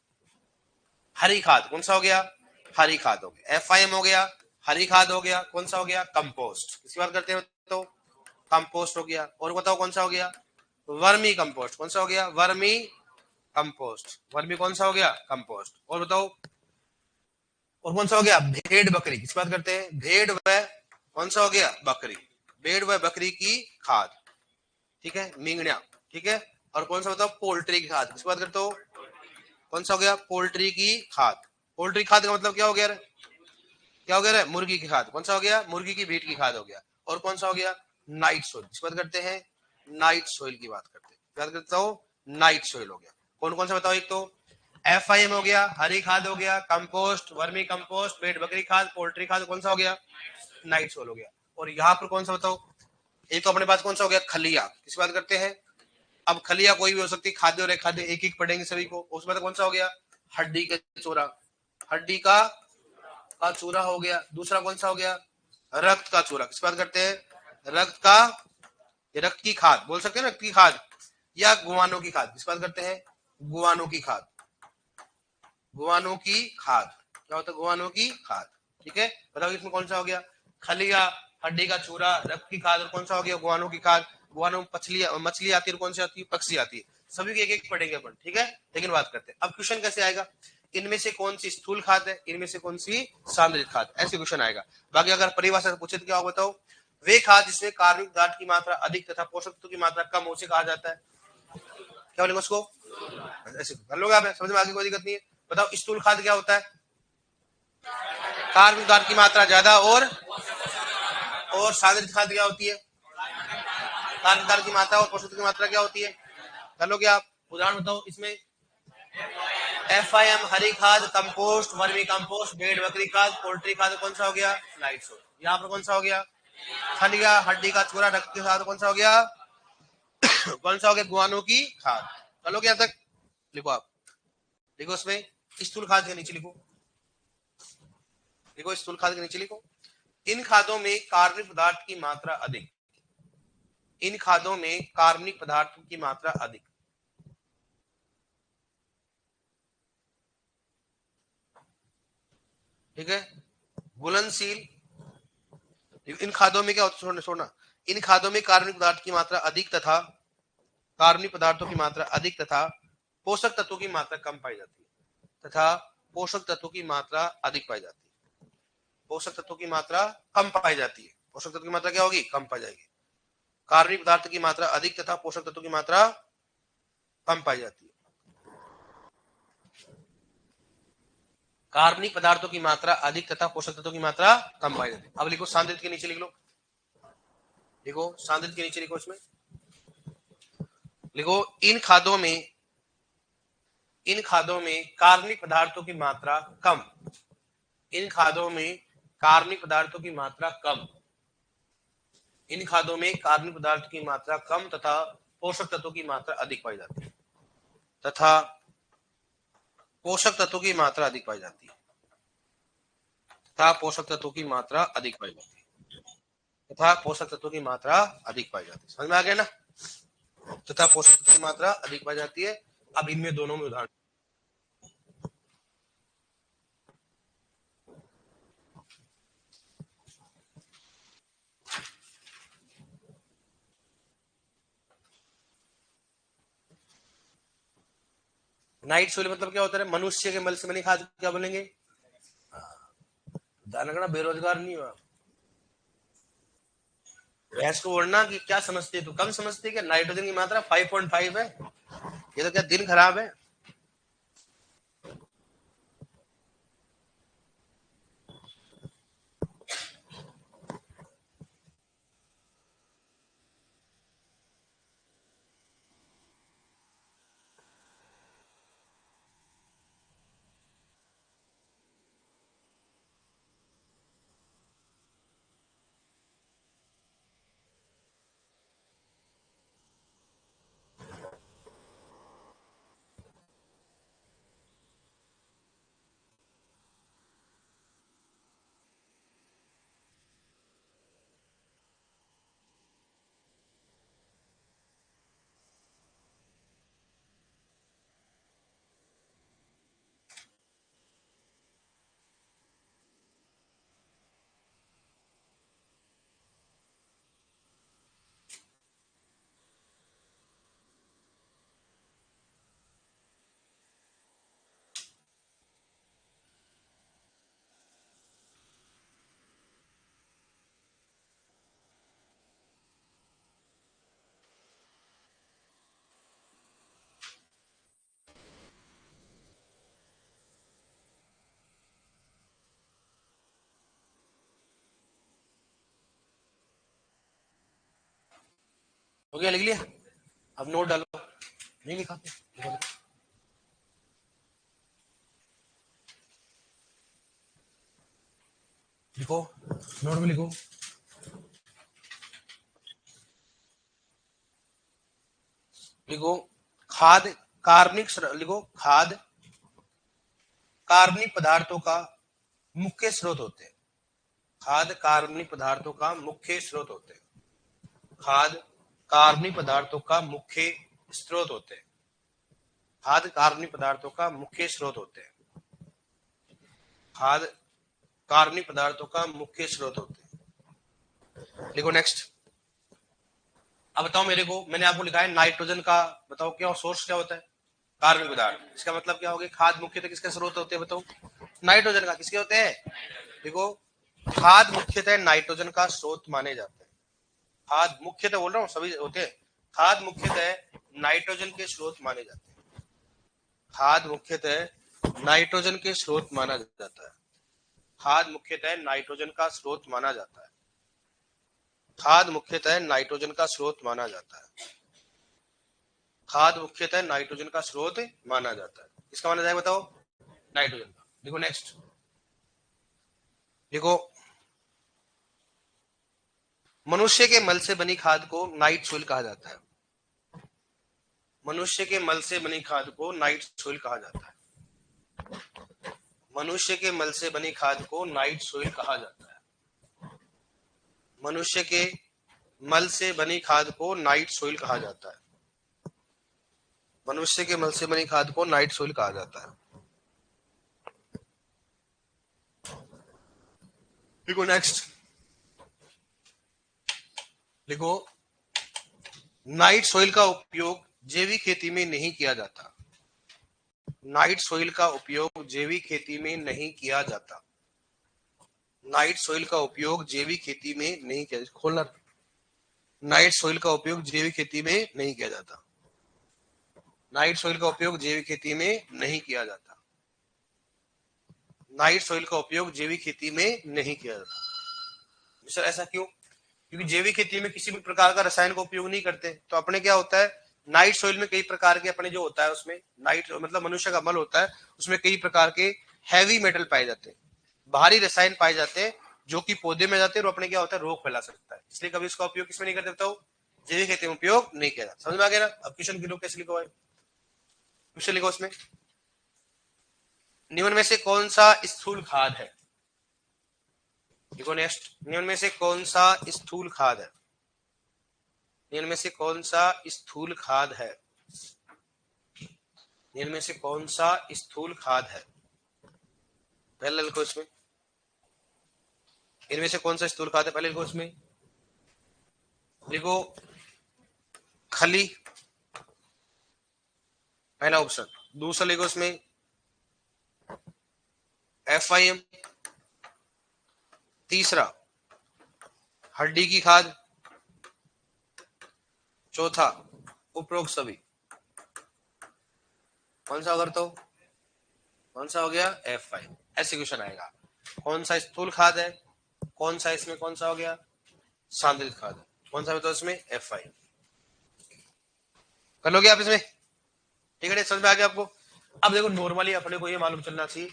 A: हरी खाद। कौन सा हो गया? हरी खाद हो गया। FIM हो गया, हरी खाद हो गया। कौन सा हो गया? कंपोस्ट। किसकी बात करते हैं तो? कंपोस्ट हो गया। और बताओ कौन सा हो गया? Vermi compost. कौन सा हो गया? Vermi compost. वर्मी कौन सा हो गया? कंपोस्ट। और बताओ और कौन सा हो गया? भेड़ बकरी। किस बात करते हैं? भेड़ व कौन सा हो गया? बकरी। भेड़ व बकरी की खाद। ठीक है, मींगणिया। ठीक है। और कौन सा बताओ? पोल्ट्री की खाद। किस बात करते हो? कौन सा हो गया? पोल्ट्री की खाद। पोल्ट्री खाद का मतलब क्या हो गया? क्या हो गया? मुर्गी की खाद। कौन सा हो गया? मुर्गी की मीट की खाद हो गया। और कौन सा हो गया? Night soil. किस बात करते हैं? नाइट सोइल की बात करते हैं। क्या करता हो? नाइट सोइल हो गया। कौन कौन सा बताओ? एक तो FIM हो गया, हरी खाद हो गया, कंपोस्ट, वर्मी कंपोस्ट, भेड़ बकरी खाद, पोल्ट्री खाद। कौन सा हो गया? नाइट सोइल हो गया। और यहाँ पर कौन सा बताओ? एक तो अपने पास कौन सा हो गया? खलिया। किस बात करते हैं? अब खलिया कोई भी हो सकती है, खाद्य और खाद्य एक एक पढ़ेंगे सभी को। उसमें तो कौन सा हो गया? हड्डी का चूरा। हड्डी का चूरा हो गया। दूसरा कौन सा हो गया? रक्त का चूरा। किस बात करते हैं? रक्त का, रक्त की खाद बोल सकते हैं, रक्त की खाद या गुआनो की खाद। किस बात करते हैं? गुआनो की खाद। गुआनो की खाद। क्या होता है? गुआनो की खाद। ठीक है, बताओ इसमें कौन सा हो गया? खलिया, हड्डी का चूरा, रक्त की खाद। और कौन सा हो गया? गुआनो की खाद। गुआनो में मछली आती है। कौन सी आती है? पक्षी आती है। सभी के एक एक पढ़ेंगे अपन। ठीक है, लेकिन बात करते हैं अब क्वेश्चन कैसे आएगा? इनमें से कौन सी स्थूल खाद है, इनमें से कौन सी सांद्रित खाद? ऐसे क्वेश्चन आएगा। बाकी अगर परिभाषा पूछे तो क्या होगा बताओ? वे खाद जिसमें कार्बनिक पदार्थ की मात्रा अधिक तथा पोषक तत्व की मात्रा कम हो, उसे कहा जाता है। क्या बोलेंगे उसको? ऐसे कर लोगे आप, समझ में आगे कोई दिक्कत नहीं है। बताओ स्थूल खाद क्या होता है? कार्बनिक पदार्थ की मात्रा ज्यादा और सांद्रित खाद क्या होती है? कार्बनिक पदार्थ की मात्रा और पोषक तत्व की मात्रा क्या होती है? कर लोगे आप? उदाहरण बताओ इसमें। FIM हरी खाद, कंपोस्ट, वर्मी कंपोस्ट, भेड़ बकरी खाद, पोल्ट्री खाद। कौन सा हो गया? Night soul. यहाँ पर कौन सा हो गया? खलिया, हड्डी का चूरा, रक्त के साथ। कौन सा हो गया? कौन सा हो गया? गुआनो की खाद। चलो यहाँ तक लिखो आप। लिखो उसमें स्थूल खाद के नीचे लिखो। लिखो स्थूल खाद के नीचे लिखो, इन खादों में कार्बनिक पदार्थ की मात्रा अधिक। इन खादों में कार्बनिक पदार्थों की मात्रा अधिक। ठीक है, घुलनशील। इन खादों में क्या होता है? छोड़ना। इन खादों में कार्बनिक पदार्थ की मात्रा अधिक तथा कार्बनिक पदार्थों की मात्रा अधिक तथा पोषक तत्वों की मात्रा कम पाई जाती है। तथा पोषक तत्वों की मात्रा अधिक पाई जाती है। पोषक तत्वों की मात्रा कम पाई जाती है। पोषक तत्वों की मात्रा क्या होगी? कम पाई जाएगी। कार्बनिक पदार्थ की मात्रा अधिक तथा पोषक तत्वों की मात्रा कम पाई जाती है। कार्बनिक पदार्थों की मात्रा अधिक तथा पोषक तत्वों की मात्रा कम पाई जाती है। अब लिखो सांद्रित के नीचे लिख लो। लिखो सांद्रित के नीचे लिखो। इसमें लिखो इन खादों में कार्बनिक पदार्थों की मात्रा कम। इन खादों में कार्बनिक पदार्थों की मात्रा कम। इन खादों में कार्बनिक पदार्थ की मात्रा कम तथा पोषक तत्वों की मात्रा अधिक पाई जाती है। तथा पोषक तत्वों की मात्रा अधिक पाई जाती है। तथा पोषक तत्वों की मात्रा अधिक पाई जाती है। तथा पोषक तत्वों की मात्रा अधिक पाई जाती है। समझ में आ गया ना? तथा पोषक तत्वों की मात्रा अधिक पाई जाती है। अब इनमें दोनों में उदाहरण। नाइट सोइल मतलब क्या होता है? मनुष्य के मल से बनी खाद क्या बोलेंगे? दानगड़ा बेरोजगार नहीं हुआ। भैंस को ओढ़ना कि क्या समझती है तू? कम समझती है क्या? नाइट्रोजन की मात्रा 5.5 है। ये तो क्या दिन खराब है? हो गया? लिख लिया? अब नोट डालो। नहीं लिखा? लिखो, नोट में लिखो। लिखो खाद कार्बनिक लिखो खाद कार्बनिक पदार्थों का मुख्य स्रोत होते हैं। खाद कार्बनिक पदार्थों का मुख्य स्रोत होते हैं। खाद कार्बनिक पदार्थों का मुख्य स्रोत होते हैं। खाद कार्बनिक पदार्थों का मुख्य स्रोत होते हैं। खाद कार्बनिक पदार्थों का मुख्य स्रोत होते हैं। लिखो नेक्स्ट। अब बताओ मेरे को, मैंने आपको लिखा है नाइट्रोजन का, बताओ क्या सोर्स क्या होता है? कार्बनिक पदार्थ। इसका मतलब क्या हो गया? खाद मुख्यतः किसके स्रोत होते हैं? बताओ। नाइट्रोजन का। किसके होते हैं? देखो, खाद मुख्यतः नाइट्रोजन का स्रोत माने जाते हैं। खाद मुख्यतः बोल रहा हूँ, सभी होते हैं। खाद मुख्यतः नाइट्रोजन के स्रोत माने जाते हैं। खाद मुख्यतः नाइट्रोजन के स्रोत माना जाता है। खाद मुख्यतः नाइट्रोजन का स्रोत माना जाता है। खाद मुख्यतः नाइट्रोजन का स्रोत माना जाता है। खाद मुख्यतः नाइट्रोजन का स्रोत माना जाता है। किसका माना जाए बताओ? नाइट्रोजन का। देखो नेक्स्ट। देखो, मनुष्य के मल से बनी खाद को नाइट सोइल कहा जाता है। मनुष्य के मल से बनी खाद को नाइट सोइल कहा जाता है। मनुष्य के मल से बनी खाद को नाइट सोइल कहा जाता है। मनुष्य के मल से बनी खाद को नाइट सोइल कहा जाता है। मनुष्य के मल से बनी खाद को नाइट सोइल कहा जाता है। देखो नेक्स्ट। देखो, नाइट सोइल का उपयोग जैविक खेती में नहीं किया जाता। नाइट सोइल का उपयोग जैविक खेती में नहीं किया जाता। नाइट सोइल का उपयोग जैविक खेती में नहीं किया जाता। खोलना। नाइट सोइल का उपयोग जैविक खेती में नहीं किया जाता। नाइट सोइल का उपयोग जैविक खेती में नहीं किया जाता। नाइट सोइल का उपयोग जैविक खेती में नहीं किया जाता। सर ऐसा क्यों? क्योंकि जैविक खेती में किसी भी प्रकार का रसायन का उपयोग नहीं करते। तो अपने क्या होता है, नाइट सोइल में कई प्रकार के अपने जो होता है उसमें नाइट मतलब मनुष्य का मल होता है, उसमें कई प्रकार के हैवी मेटल पाए जाते हैं, भारी रसायन पाए जाते हैं, जो कि पौधे में जाते हैं और अपने क्या होता है रोग फैला सकता है। इसलिए कभी इसका उपयोग किसमें नहीं कर सकता हो? जैविक खेती में उपयोग नहीं किया जाता। समझ में आ गया ना? अब क्वेश्चन की कैसे लिखो है? क्वेश्चन लिखो उसमें, निम्न में से कौन सा स्थूल खाद है? देखो नेक्स्ट, निम्न में से कौन सा स्थूल खाद है? निम्न में से कौन सा स्थूल खाद है? निम्न में से कौन सा स्थूल खाद है? पहले लिखो इसमें, इनमें से कौन सा स्थूल खाद है? पहले लिखो इसमें। लिखो खली, पहला ऑप्शन। दूसरा लिखो उसमें FIM। तीसरा हड्डी की खाद। चौथा उपरोक्त सभी। कौन सा करता हूं? कौन सा हो गया? FIM। ऐसे क्वेश्चन आएगा। कौन सा स्थूल खाद है, कौन सा इसमें कौन सा हो गया? सांद्रित खाद है। कौन सा बताओ इसमें? FIM। कर लोगे आप इसमें? ठीक है, समझ में आ गया आपको? अब देखो नॉर्मली अपने को ये मालूम चलना चाहिए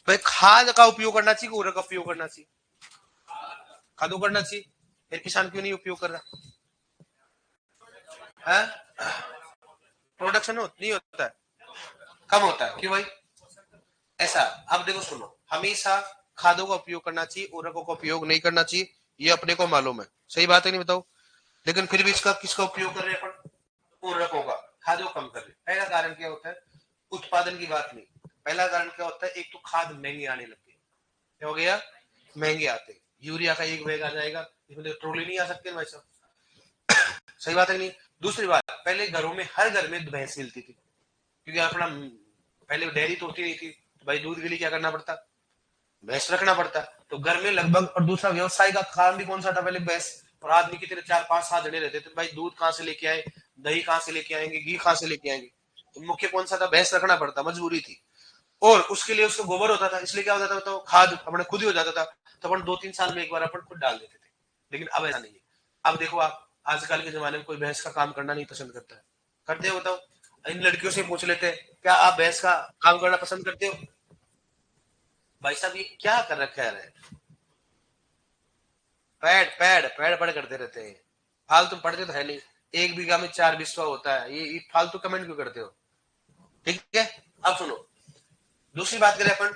A: भाई खाद का उपयोग करना चाहिए, उर्वरक का उपयोग करना चाहिए? खाद को करना चाहिए। फिर किसान क्यों नहीं उपयोग कर रहा है? प्रोडक्शन नहीं होता है, कम होता है। क्यों भाई ऐसा? अब देखो सुनो, हमेशा खादों का उपयोग करना चाहिए, उर्वरकों का उपयोग नहीं करना चाहिए, ये अपने को मालूम है। सही बात है नहीं बताओ? लेकिन फिर भी इसका किसका उपयोग कर रहे हैं अपन? उर्वरकों का। खादों कम कर रहे हैं। पहला कारण क्या होता है? उत्पादन की बात नहीं। पहला कारण क्या होता है? एक तो खाद महंगी आने लग गई। क्या हो गया? महंगे आते। यूरिया का एक बैग आ जाएगा, इसमें तो ट्रोली नहीं आ सकते भाई साहब। सही बात है नहीं? दूसरी बात, पहले घरों में हर घर में भैंस मिलती थी, क्योंकि अपना पहले डेयरी तो होती नहीं थी, तो भाई दूध के लिए क्या करना पड़ता? भैंस रखना पड़ता। तो घर में लगभग, और दूसरा व्यवसाय का काम भी कौन सा था? पहले भैंस। और आदमी कितने 4 5 7 जने रहते थे, भाई दूध कहाँ से लेके आए, दही कहाँ से लेके आएंगे, घी कहाँ से लेके आएंगे? तो मुख्य कौन सा था? भैंस रखना पड़ता, मजबूरी थी। और उसके लिए उसका गोबर होता था, इसलिए क्या होता था तो खाद अपने खुद ही हो जाता था। तो अपन 2 3 साल में एक बार अपन खुद डाल देते थे। लेकिन अब ऐसा नहीं है। अब देखो आप, आजकल के जमाने में कोई भैंस का काम करना नहीं पसंद करता है। करते हो बताओ? इन लड़कियों से पूछ लेते हैं, क्या आप भैंस का काम करना पसंद करते हो? भाई साहब ये क्या कर रखा है? पैड पैड पैड पैड करते रहते हैं। फालतू पढ़ते तो है नहीं। 1 बीघा में 4 बिस्वा होता है, ये फालतू कमेंट क्यों करते हो? ठीक है। अब सुनो, दूसरी बात करें अपन,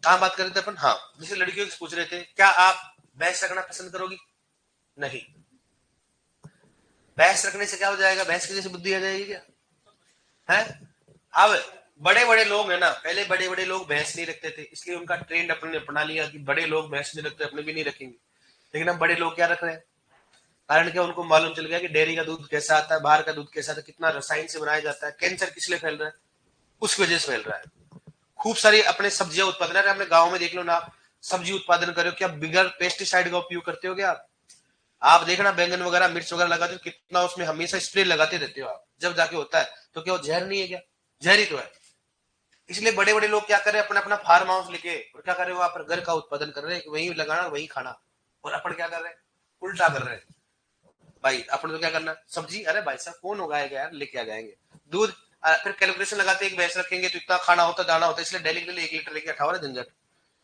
A: कहाँ बात कर रहे थे अपन? हाँ, जैसे लड़कियों से पूछ रहे थे, क्या आप भैंस रखना पसंद करोगी? नहीं। भैंस रखने से क्या हो जाएगा? भैंस की जैसी बुद्धि आ जाएगी क्या? है? अब बड़े बड़े लोग है ना, पहले बड़े बड़े लोग भैंस नहीं रखते थे, इसलिए उनका ट्रेंड अपने अपना लिया कि बड़े लोग भैंस नहीं रखते, अपने भी नहीं रखेंगे। लेकिन अब बड़े लोग क्या रख रहे हैं? कारण क्या? उनको मालूम चल गया कि डेयरी का दूध कैसा आता है, बाहर का दूध कैसा आता है, कितना रसायन से बनाया जाता है, कैंसर किस लिए फैल रहा है? उसकी वजह से फैल रहा है। खूब सारी अपने सब्जियां उत्पादन है, अपने गांव में देख लो ना आप, सब्जी उत्पादन करो, क्या बिगर पेस्टिसाइड का उपयोग करते हो क्या आप देखना बैंगन वगैरह मिर्च वगैरह लगाते हो, कितना उसमें हमेशा स्प्रे लगाते रहते हो आप, जब जाके होता है तो क्या वो जहर नहीं है क्या? जहर ही तो है। इसलिए बड़े बड़े लोग क्या कर रहे हैं, अपना अपना फार्म हाउस लेके और क्या कर रहे हो, वहां पर घर का उत्पादन कर रहे हैं, वहीं लगाना वहीं खाना। और अपन क्या कर रहे हैं? उल्टा कर रहे हैं। भाई अपन तो क्या करना, सब्जी अरे भाई साहब कौन उगाएगा यार, लेके आ जाएंगे। दूध फिर कैलकुलेशन लगाते एक भैंस रखेंगे तो इतना खाना होता, दाना होता, इसलिए डेली के लिए 1 लीटर लेके खाओ ना, झंझट।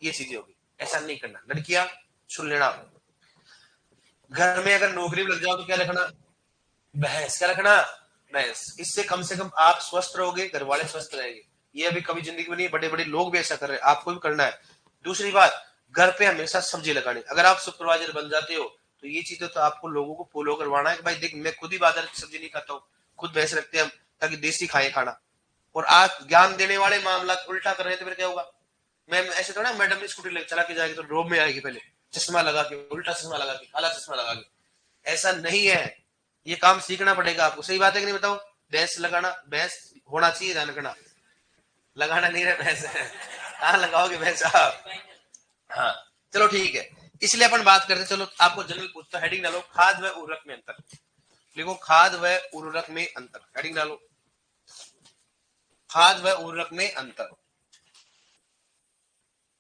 A: ये चीजें होगी। ऐसा नहीं करना। लड़कियां सुन लेना, घर में अगर नौकरी में लग जाओ तो क्या रखना? भैंस। क्या रखना? भैंस। इससे कम से कम आप स्वस्थ रहोगे, घर वाले स्वस्थ रहेंगे। ये अभी कभी जिंदगी में नहीं, बड़े बड़े लोग भी ऐसा कर रहे हैं, आपको भी करना है। दूसरी बात, घर पे हमेशा सब्जी लगानी। अगर आप सुपरवाइजर बन जाते हो तो ये चीजें तो आपको लोगों को फॉलो करवाना है कि भाई देख, मैं खुद ही बाजार की सब्जी नहीं खाता हूँ, खुद भैंस रखते हैं हम, ताकि देसी खाए खाना। और आज ज्ञान देने वाले मामला उल्टा कर रहे हैं तो फिर क्या होगा? मैम ऐसे तो ना, मैडम ने स्कूटी चला के जाएगी तो रोब में आएगी, पहले चश्मा लगा के, उल्टा चश्मा लगा के, काला चश्मा लगा के। ऐसा नहीं है। ये काम सीखना पड़ेगा आपको। सही बात है कि नहीं बताओ? भैंस लगाना, भैंस होना चाहिए, ध्यान रखना। लगाना नहीं रहे भैंस है, कहाँ लगाओगे भैंस आप? हाँ, चलो ठीक है। इसलिए अपन बात करते, चलो आपको जनरल पूछता, हेडिंग डालो खाद व उर्वरक में अंतर। लिखो खाद व उर्वरक में अंतर, हेडिंग डालो खाद व उर्वरक में अंतर।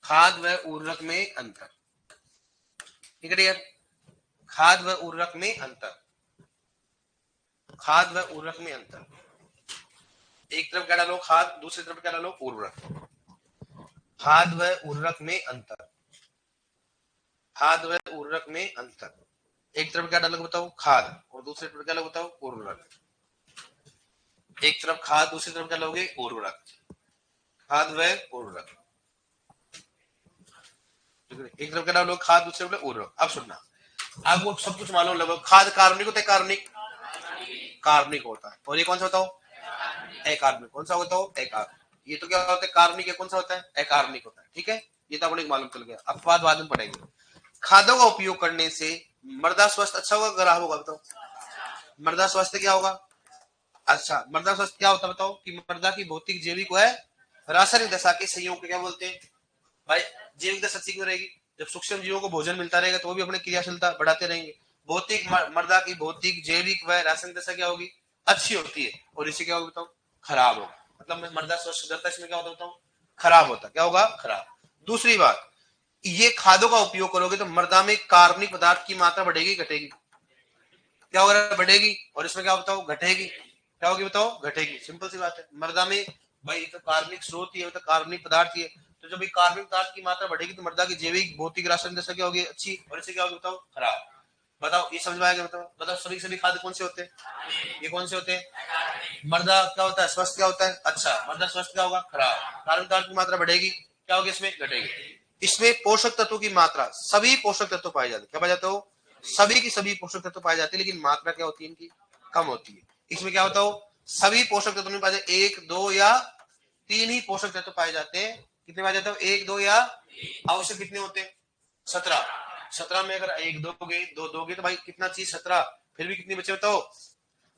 A: खाद व उर्वरक में अंतर। ठीक है यार, खाद व उर्वरक में अंतर। खाद व उर्वरक में अंतर। एक तरफ क्या डालो खाद, दूसरी तरफ क्या डालो उर्वरक। खाद व उर्वरक में अंतर। खाद व उर्वरक में अंतर। एक तरफ क्या डालोगे बताओ? खाद। और दूसरी तरफ क्या डालोगे बताओ? उर्वरक। एक तरफ खाद, दूसरी तरफ क्या लोगे? उर्वरक। खाद व उर्वरक। एक तरफ क्या डालोगे? खाद, दूसरी तरफ उर्वरक। अब सुनना, आपको सब कुछ मालूम लगभग। खाद कार्बनिक होता है, कार्बनिक कार्बनिक होता है। और ये कौन सा बताओ? अकार्बनिक। कौन सा होता है? अकार्बनिक। ये तो क्या होता है? कार्बनिक है। कौन सा होता है? अकार्बनिक होता है। ठीक है, ये तो अपने मालूम चल गया। अब बाद में पढ़ेंगे। खादों का उपयोग करने से मृदा स्वास्थ्य अच्छा होगा, खराब होगा बताओ? मृदा स्वास्थ्य क्या होगा? अच्छा, मृदा स्वास्थ्य क्या होता है बताओ? कि मृदा की भौतिक, जैविक व रासायनिक दशा के संयोग को क्या बोलते हैं भाई? जैविक दशा अच्छी क्यों रहेगी? जब सूक्ष्म जीवों को भोजन मिलता रहेगा तो वो भी अपनी क्रियाशीलता बढ़ाते रहेंगे। भौतिक, मृदा की भौतिक, जैविक व रासायनिक दशा क्या होगी? अच्छी होती है। और इसे क्या होगा बताओ? खराब होगा। मतलब मृदा स्वस्थ हो जाता है, इसमें क्या होता है बताओ? खराब होता। क्या होगा? खराब। दूसरी बात, ये खादों का उपयोग करोगे तो मृदा में कार्बनिक पदार्थ की मात्रा बढ़ेगी घटेगी? क्या होगा? बढ़ेगी। और इसमें क्या बताओ? घटेगी। क्या होगी बताओ? घटेगी। सिंपल सी बात है। मृदा में भाई तो कार्बनिक स्रोत ही है, तो कार्बनिक पदार्थ ही है। तो जब कार्बनिक पदार्थ की मात्रा बढ़ेगी तो मृदा की जैविक, भौतिक, रासायनिक दशा क्या होगी? अच्छी। और इससे क्या होगी बताओ? खराब। बताओ ये समझ में आएगा? बताओ बताओ, सभी सभी खाद्य कौन से होते हैं? ये कौन से होते हैं? मृदा क्या होता है? स्वस्थ क्या होता है? अच्छा। मृदा स्वस्थ क्या होगा? खराब। कार्बन पदार्थ की मात्रा बढ़ेगी, क्या होगी? इसमें घटेगी। इसमें पोषक तत्वों की मात्रा, सभी पोषक तत्व पाए जाते हैं। क्या पाए जाते हो? सभी की सभी पोषक तत्व पाए जाते हैं, लेकिन मात्रा क्या होती है इनकी? कम होती है। इसमें क्या होता हो? सभी पोषक तत्व नहीं पाए जाते, एक, दो या तीन ही पोषक तत्व पाए जाते हैं। कितने पाए जाते हो? एक, दो या आवश्यक कितने होते हैं? 17। 17 में अगर एक दोगे, दो दोगे तो भाई कितना चाहिए? 17। फिर भी कितनी बचे बताओ?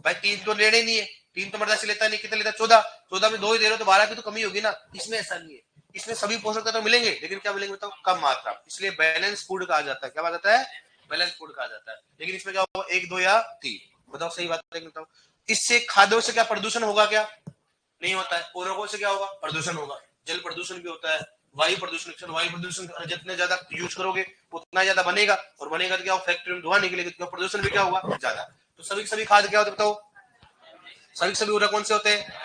A: भाई तीन तो लेने नहीं है। तीन तो मर्दा से लेता नहीं। कितना लेता? 14। 14 में दो ही दे रहे हो तो 12 की तो कमी होगी ना। इसमें ऐसा नहीं है। इसमें सभी पोषक तत्व मिलेंगे, लेकिन क्या मिलेंगे बताओ? कम मात्रा। इसलिए बैलेंस फूड कहा जाता है। क्या कहा जाता है? बैलेंस फूड कहा जाता है। लेकिन इसमें क्या होगा? एक, दो या तीन। बताओ सही बात है बताओ। इससे खाद्यों से क्या प्रदूषण होगा? क्या नहीं होता है। पूरकों से क्या होगा? प्रदूषण होगा। जल प्रदूषण भी होता है, वायु प्रदूषण। वायु प्रदूषण जितने ज्यादा यूज करोगे उतना ज्यादा बनेगा, और बनेगा तो क्या? फैक्ट्री में धुआं निकलेगा, तो प्रदूषण भी क्या होगा? ज्यादा। तो सभी खाद्य क्या होते बताओ? सभी उर्वरक कौन से होते हैं?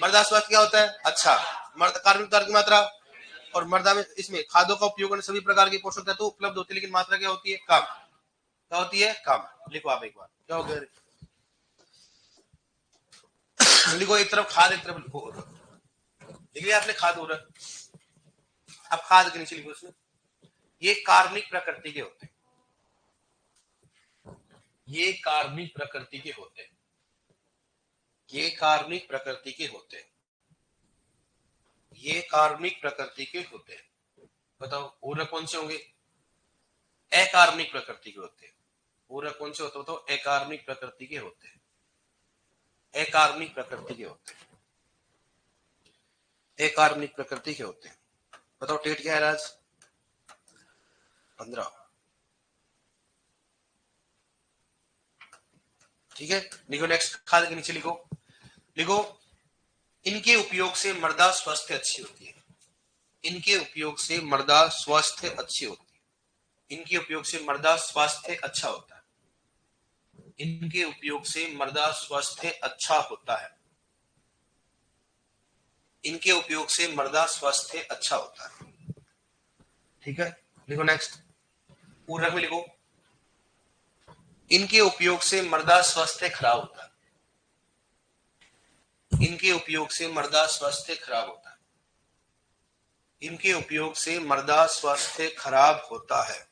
A: मृदा स्वास्थ्य क्या होता है? अच्छा। मृदा कार्बनिक पदार्थ की मात्रा, और मृदा में इसमें खादों का उपयोग करने सभी प्रकार के पोषक तत्व उपलब्ध होते हैं, लेकिन मात्रा क्या होती है? कम। क्या होती है? कम। लिखो आप एक बार। क्या हो गया? लिखो एक तरफ खाद, एक तरफ लिखो। लिख लिया आपने? खाद हो रहा। अब खाद के नीचे लिखो इसमें, ये कार्बनिक प्रकृति के होते हैं। ये कार्बनिक प्रकृति के होते हैं। ये कार्बनिक प्रकृति के होते हैं। ये कार्बनिक प्रकृति के होते हैं। बताओ ऊर्जा कौन से होंगे? अकार्बनिक प्रकृति के होते हैं। ऊर्जा कौन से होते? बताओ अकार्बनिक प्रकृति के होते हैं। अकार्बनिक प्रकृति के होते हैं। अकार्बनिक प्रकृति के होते हैं। बताओ टेट क्या है राज? 15। ठीक है। लिखो नेक्स्ट, खाद के नीचे लिखो। लिखो इनके उपयोग से मृदा स्वास्थ्य अच्छी होती है। इनके उपयोग से मृदा स्वास्थ्य अच्छी होती है। इनके उपयोग से मृदा स्वास्थ्य अच्छा होता है। इनके उपयोग से मृदा स्वास्थ्य अच्छा होता है। इनके उपयोग से मृदा स्वास्थ्य अच्छा होता है। ठीक है। लिखो नेक्स्ट, पूरक में लिखो इनके उपयोग से मृदा स्वास्थ्य खराब होता है। इनके उपयोग से मृदा स्वास्थ्य खराब होता है। इनके उपयोग से मृदा स्वास्थ्य खराब होता है।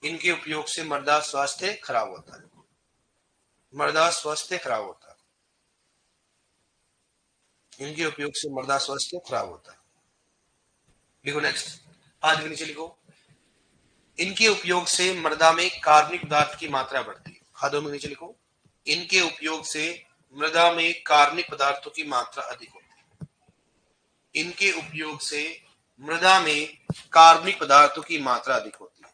A: इनके उपयोग से मृदा स्वास्थ्य खराब होता है। मृदा स्वास्थ्य खराब होता है। इनके उपयोग से मृदा स्वास्थ्य खराब होता है। लिखो नेक्स्ट, आज के नीचे लिखो इनके उपयोग से मृदा में कार्बनिक पदार्थ की मात्रा बढ़ती है। खादों में नीचे लिखो इनके उपयोग से मृदा में कार्बनिक पदार्थों की मात्रा अधिक होती है। इनके उपयोग से मृदा में कार्बनिक पदार्थों की मात्रा अधिक होती है।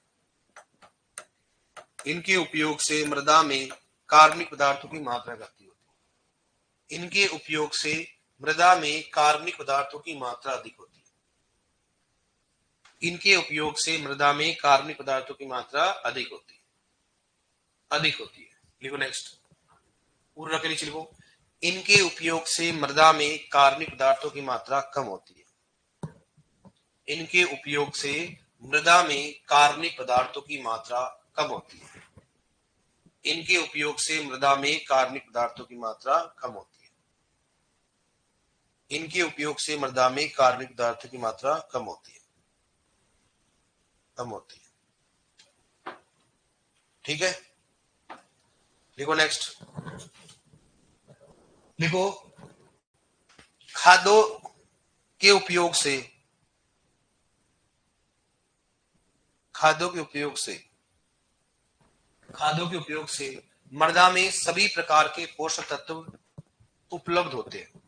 A: इनके उपयोग से मृदा में कार्बनिक पदार्थों की मात्रा घटती होती है। इनके उपयोग से मृदा में कार्बनिक पदार्थों की मात्रा अधिक होती है। इनके उपयोग से मृदा में कार्बनिक पदार्थों की मात्रा अधिक होती है। अधिक होती है। लिखो नेक्स्ट, पूरा के नीचे लिखो इनके उपयोग से मृदा में कार्बनिक पदार्थों की मात्रा कम होती है। इनके उपयोग से मृदा में कार्बनिक पदार्थों की मात्रा कम होती है। इनके उपयोग से मृदा में कार्बनिक पदार्थों की मात्रा कम होती है। इनके उपयोग से मृदा में कार्बनिक पदार्थों की मात्रा कम होती है। कम होती है। ठीक है। लिखो नेक्स्ट, लिखो खादों के उपयोग से, खादों के उपयोग से, खादों के उपयोग से मृदा में सभी प्रकार के पोषक तत्व उपलब्ध होते हैं।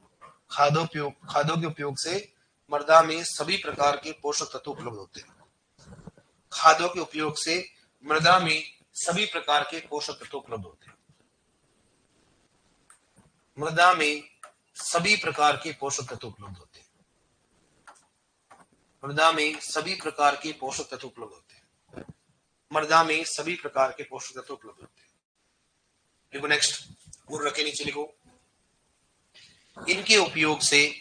A: खादों के उपयोग से मृदा में सभी प्रकार के पोषक तत्व उपलब्ध होते हैं। खादों के उपयोग से मृदा में सभी प्रकार के पोषक तत्व उपलब्ध होते हैं। मृदा में सभी प्रकार के पोषक तत्व उपलब्ध होते हैं। मृदा में सभी प्रकार के पोषक तत्व उपलब्ध होते हैं। मृदा में सभी प्रकार के पोषक तत्व उपलब्ध होते हैं। देखो नेक्स्ट, और रखे नीचे लिखो, इनके उपयोग से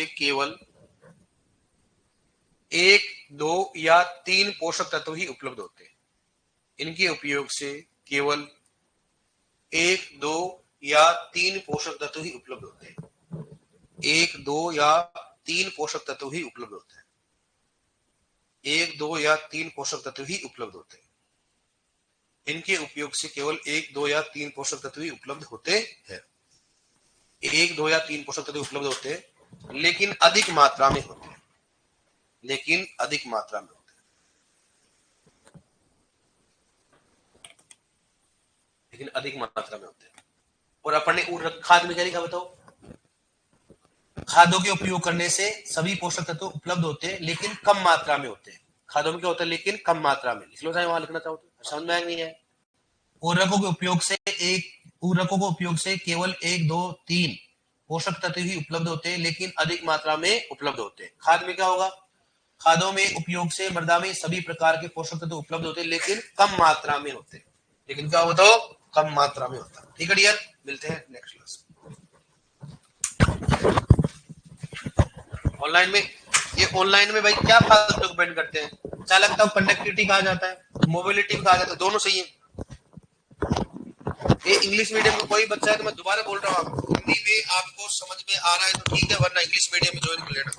A: केवल 1, 2 या 3 पोषक तत्व ही उपलब्ध होते हैं। इनके उपयोग से केवल 1, 2 या 3 पोषक तत्व ही उपलब्ध होते हैं। 1, 2 या 3 पोषक तत्व ही उपलब्ध होते हैं। 1, 2 या 3 पोषक तत्व ही उपलब्ध होते हैं। इनके उपयोग से केवल 1, 2 या 3 पोषक तत्व ही उपलब्ध होते हैं। 1, 2 या 3 पोषक तत्व उपलब्ध होते हैं, लेकिन अधिक मात्रा में होते हैं। लेकिन अधिक मात्रा में होते हैं। लेकिन अधिक मात्रा में होते हैं। और अपन ने खाद में क्या लिखा बताओ? खादों के उपयोग करने से सभी पोषक तत्व उपलब्ध होते हैं, लेकिन कम मात्रा में होते हैं। खादों में क्या होता है? लेकिन कम मात्रा में। लिख लो, वहां लिखना चाहो तो, समझ में नहीं है। उर्वरकों के उपयोग से केवल 1, 2, 3 पोषक तत्व ही उपलब्ध होते हैं, लेकिन अधिक मात्रा में उपलब्ध होते हैं। खाद में क्या होगा? खादों में उपयोग से मृदा में सभी प्रकार के पोषक तत्व उपलब्ध होते हैं, लेकिन कम मात्रा में होते हैं। लेकिन क्या होता है? कम मात्रा में होता है। ठीक है डियर, मिलते हैं नेक्स्ट क्लास। ऑनलाइन में, ये ऑनलाइन में भाई क्या फालतू डिपेंड करते हैं। अच्छा लगता है कनेक्टिविटी कहा जाता है, मोबिलिटी कहा जाता है, दोनों सही है। ये इंग्लिश मीडियम में कोई बच्चा है तो मैं दोबारा बोल रहा हूँ, हिंदी में आपको समझ में आ रहा है तो ठीक है, वरना इंग्लिश मीडियम में ज्वाइन कर लेना।